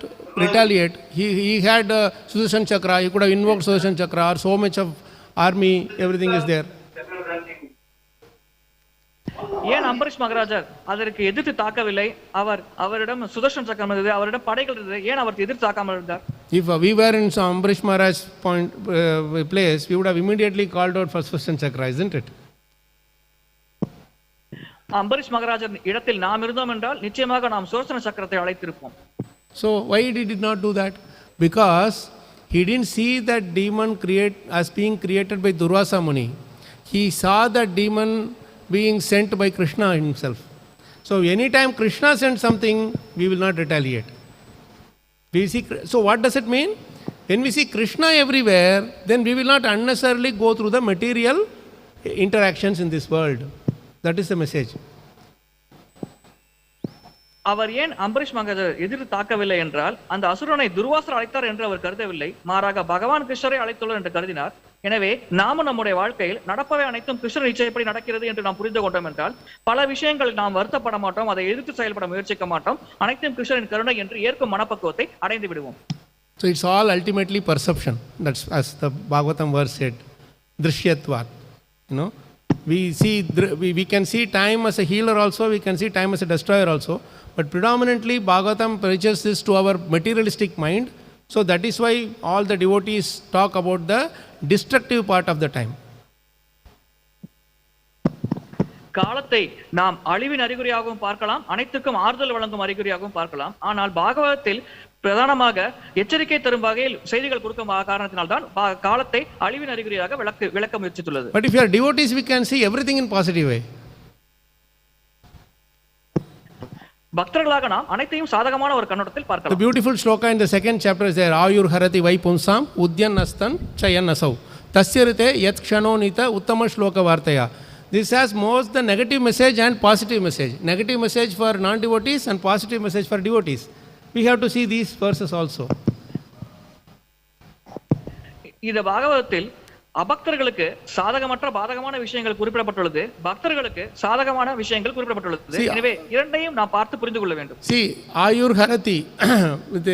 retaliate? He had Sudarshan Chakra, he could have invoked Sudarshan Chakra, or so much of army, everything is there. ஏன் அம்பரீஷ் மகாராஜர் அதற்கு எதிர்த்து தாக்கவில்லை? அவரிடம் சுதர்ஷன் சக்கரம் இருந்தது, அவரிடம் படைகள் இருந்தது, ஏன் அவருக்கு எதிர்த்து தாக்காமல் இருந்தார்? If we were in Ambarish Maharaj's place, we would have immediately called out for Sudarshan Chakra, isn't it? Ambareesh மகாராஜர் இடத்தில் நாம் இருந்தோம் என்றால் நிச்சயமாக நாம் சுதர்ஷன சக்கரத்தை அழைத்திருப்போம். So why he did not do that? Because he didn't see that demon as being created by Durvasa Muni. He saw that demon being sent by Krishna himself. So anytime Krishna sends something, we will not retaliate. So what does it mean? When we see Krishna everywhere, then we will not unnecessarily go through the material interactions in this world. That is the message. அவர் ஏன் அம்பரீஷ் மகாராஜர் எதிர்த்து தாக்கவில்லை என்றால் அந்த அசுரனை துர்வாசர் அழைத்தார் என்று அவர் கருதவில்லை, மாறாக பகவான் கிருஷ்ணரை அழைத்துள்ளார் என்று கருதினார். எனவே நாமும் நம்முடைய வாழ்க்கையில் நடப்பவை அனைத்தும் கிருஷ்ணர் நிச்சயப்படி நடக்கிறது என்று நாம் புரிந்து கொண்டோம் என்றால் பல விஷயங்கள் நாம் வருத்தப்பட மாட்டோம், அதை எதிர்த்து செயல்பட முயற்சிக்க மாட்டோம், அனைத்தும் கிருஷ்ணரின் கருணை என்று ஏற்கும் மனப்பக்குவத்தை அடைந்து விடுவோம். So it's all ultimately perception. That's as the Bhagavatam verse said, drishyatvat. We can see time as a healer also, we can see time as a destroyer also, but predominantly Bhagavatam preaches this to our materialistic mind. So that is why all the devotees talk about the destructive part of the time. காலத்தை நாம் அழிவின் அறிகுறியாகவும் பார்க்கலாம், அனைத்துக்கும் ஆறுதல் வழங்கும் அறிகுறியாகவும் பார்க்கலாம். ஆனால் பாகவதத்தில் பிரதானமாக எச்சரிக்கை தரும் வகையில் செய்திகள் கொடுக்கும் காரணத்தினால் தான் காலத்தை அழிவின் அறிகுறியாக விளக்க முயற்சித்துள்ளது. But if you are devotees, we can see everything in positive way. பக்தர்களாக நாம் அனைத்தையும் சாதகமான ஒரு கண்ணோட்டத்தில் பார்க்கலாம். The beautiful shloka in the second chapter is there. Ayur harati vai punsam udyan astan chayan asau tasyarite yat kshanonita uttama shloka vartaya. This has most the negative message and positive message. Negative message for non-devotees and positive message for devotees. We have to see these verses also. இந்த பாகவதத்தில் அபக்தர்களுக்கு சாதகமற்ற பாதகமான விஷயங்கள் குறிப்பிடப்பட்டுள்ளது, பக்தர்களுக்கு சாதகமான விஷயங்கள் குறிப்பிடப்பட்டுள்ளது. எனவே இரண்டையும் நாம் பார்த்து புரிந்து கொள்ள வேண்டும். See, Ayur Harati with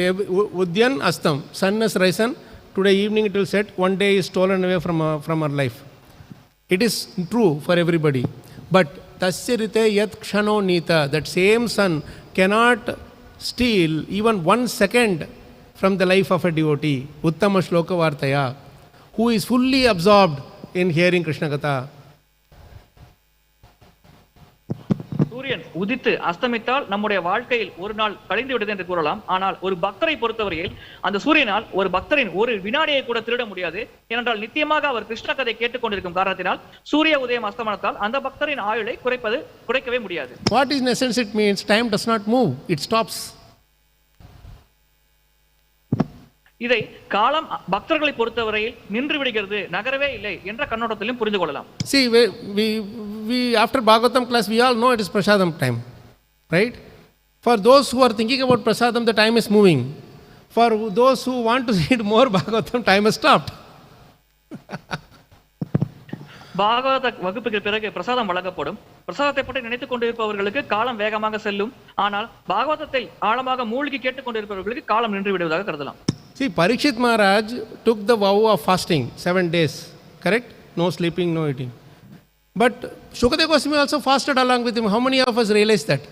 Udyan Astam, sun has risen, today evening it will set, one day is stolen away from our life. It is true for everybody. But Tasya Rite Yat Kshano Nita, that same sun cannot steal even 1 second from the life of a devotee. Uttama Shloka Vartaya, who is fully absorbed in hearing Krishna Katha. சூரியன் உதித்து அஸ்தமித்தால் நம்முடைய வாழ்க்கையில் ஒரு நாள் கழிந்து விட்டது என்று கூறலாம். ஆனால் ஒரு பக்தரை பொறுத்தவரையில் அந்த சூரியனால் ஒரு பக்தரின் ஒரு வினாடியை கூட திருட முடியாது. ஏனென்றால் நித்தியமாக அவர் கிருஷ்ண கதை கேட்டுக்கொண்டிருக்கும் காரணத்தினால் சூரிய உதயம் அஸ்தமனத்தால் அந்த பக்தரின் ஆயுளை குறைக்கவே முடியாது. What in essence it means? Time does not move, it stops. இதை காலம் பக்தர்களை பொறுத்தவரையில் நின்று விடுகிறது, நகரவே இல்லை என்ற கண்ணோட்டத்திலும் புரிந்து கொள்ளலாம். See, we after Bhagavatam class we all know it is prasadam time, right? For those who are thinking about prasadam, the time is moving. For those who want to read more Bhagavatam, time has stopped. பாகவத வகுப்புக்கு பிறகு பிரசாதம் வழங்கப்படும். பிரசாதத்தை பற்றி நினைத்துக் கொண்டிருப்பவர்களுக்கு காலம் வேகமாக செல்லும். ஆனால் பாகவதத்தை ஆழமாக மூழ்கி கேட்டுக் கொண்டிருப்பவர்களுக்கு காலம் நின்று விடுவதாக கருதலாம். See, Parikshit Maharaj took the vow of fasting 7 days, correct? No sleeping, no eating. But Shukadeva Goswami also fasted along with him. How many of us realize that?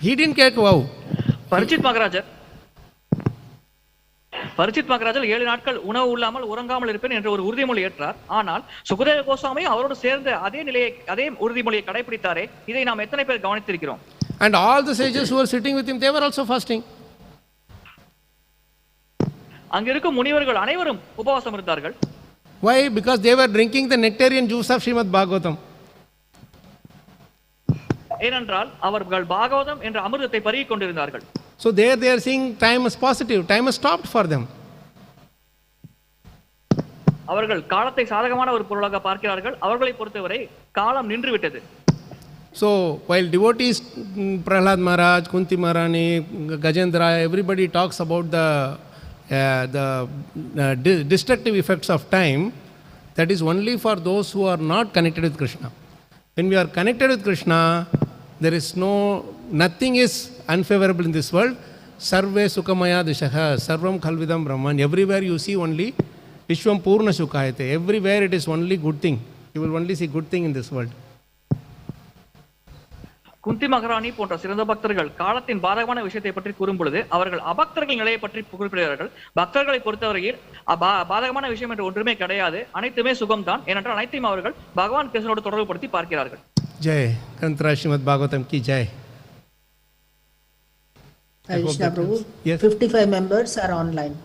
He didn't take vow. பரிச்சித் மகாராஜர் 7 நாட்கள் உணவு இல்லாமல் உறங்காமல் இருப்பேன் என்ற ஒரு உறுதிமொழி ஏற்றார். ஆனால் சுகதேவ கோஸ்வாமி அவரோடு சேர்ந்து அதே உறுதிமொழியை கடைபிடித்தாரே. இதை நாம் எத்தனை பேர் கவனித்திருக்கிறோம்? And all the sages who were sitting with him, they were also fasting. அங்கிருக்கும் முனிவர்கள் அனைவரும் உபவாசம் இருந்தார்கள். Why? Because they were drinking the nectarian juice of Srimad Bhagavatam. ஏனென்றால் அவர்கள் பாகவதம் என்ற அமிர்தத்தை பருகிக் கொண்டிருந்தார்கள். So there they are seeing time as positive. Time has stopped for them. அவர்கள் காலத்தை சாதகமான ஒரு பொருளாக பார்க்கிறார்கள். அவர்களை பொறுத்தவரை காலம் நின்று விட்டது. So while devotees, Prahlad Maharaj, Kunti Maharani, Gajendra, everybody talks about the destructive effects of time, that is only for those who are not connected with Krishna. When we are connected with Krishna, there is nothing is unfavorable in this world. Sarve sukhamaya dishaha, sarvam khalvidam brahman. Everywhere you see only Vishwam purna sukayate. Everywhere it is only good thing. You will only see good thing in this world. குந்தி மகாராணி போன்ற சிறந்த பக்தர்கள் காலத்தின் பாதகமான விஷயத்தை பற்றி கூறும் பொழுது அவர்கள் அபக்தர்கள் நிலையை பற்றி குறிப்பிடுகிறார்கள். பக்தர்களை பொறுத்தவரையில் பாதகமான விஷயம் என்று ஒன்றுமே கிடையாது, அனைத்துமே சுகம்தான். ஏனென்றால் அனைத்தையும் அவர்கள் பகவான் கிருஷ்ணனோடு தொடர்பு படுத்தி பார்க்கிறார்கள். ஜெய் கந்தரா ஸ்ரீமத் பாகவதம் கி Jai. Krishna Prabhu, 55 members are online.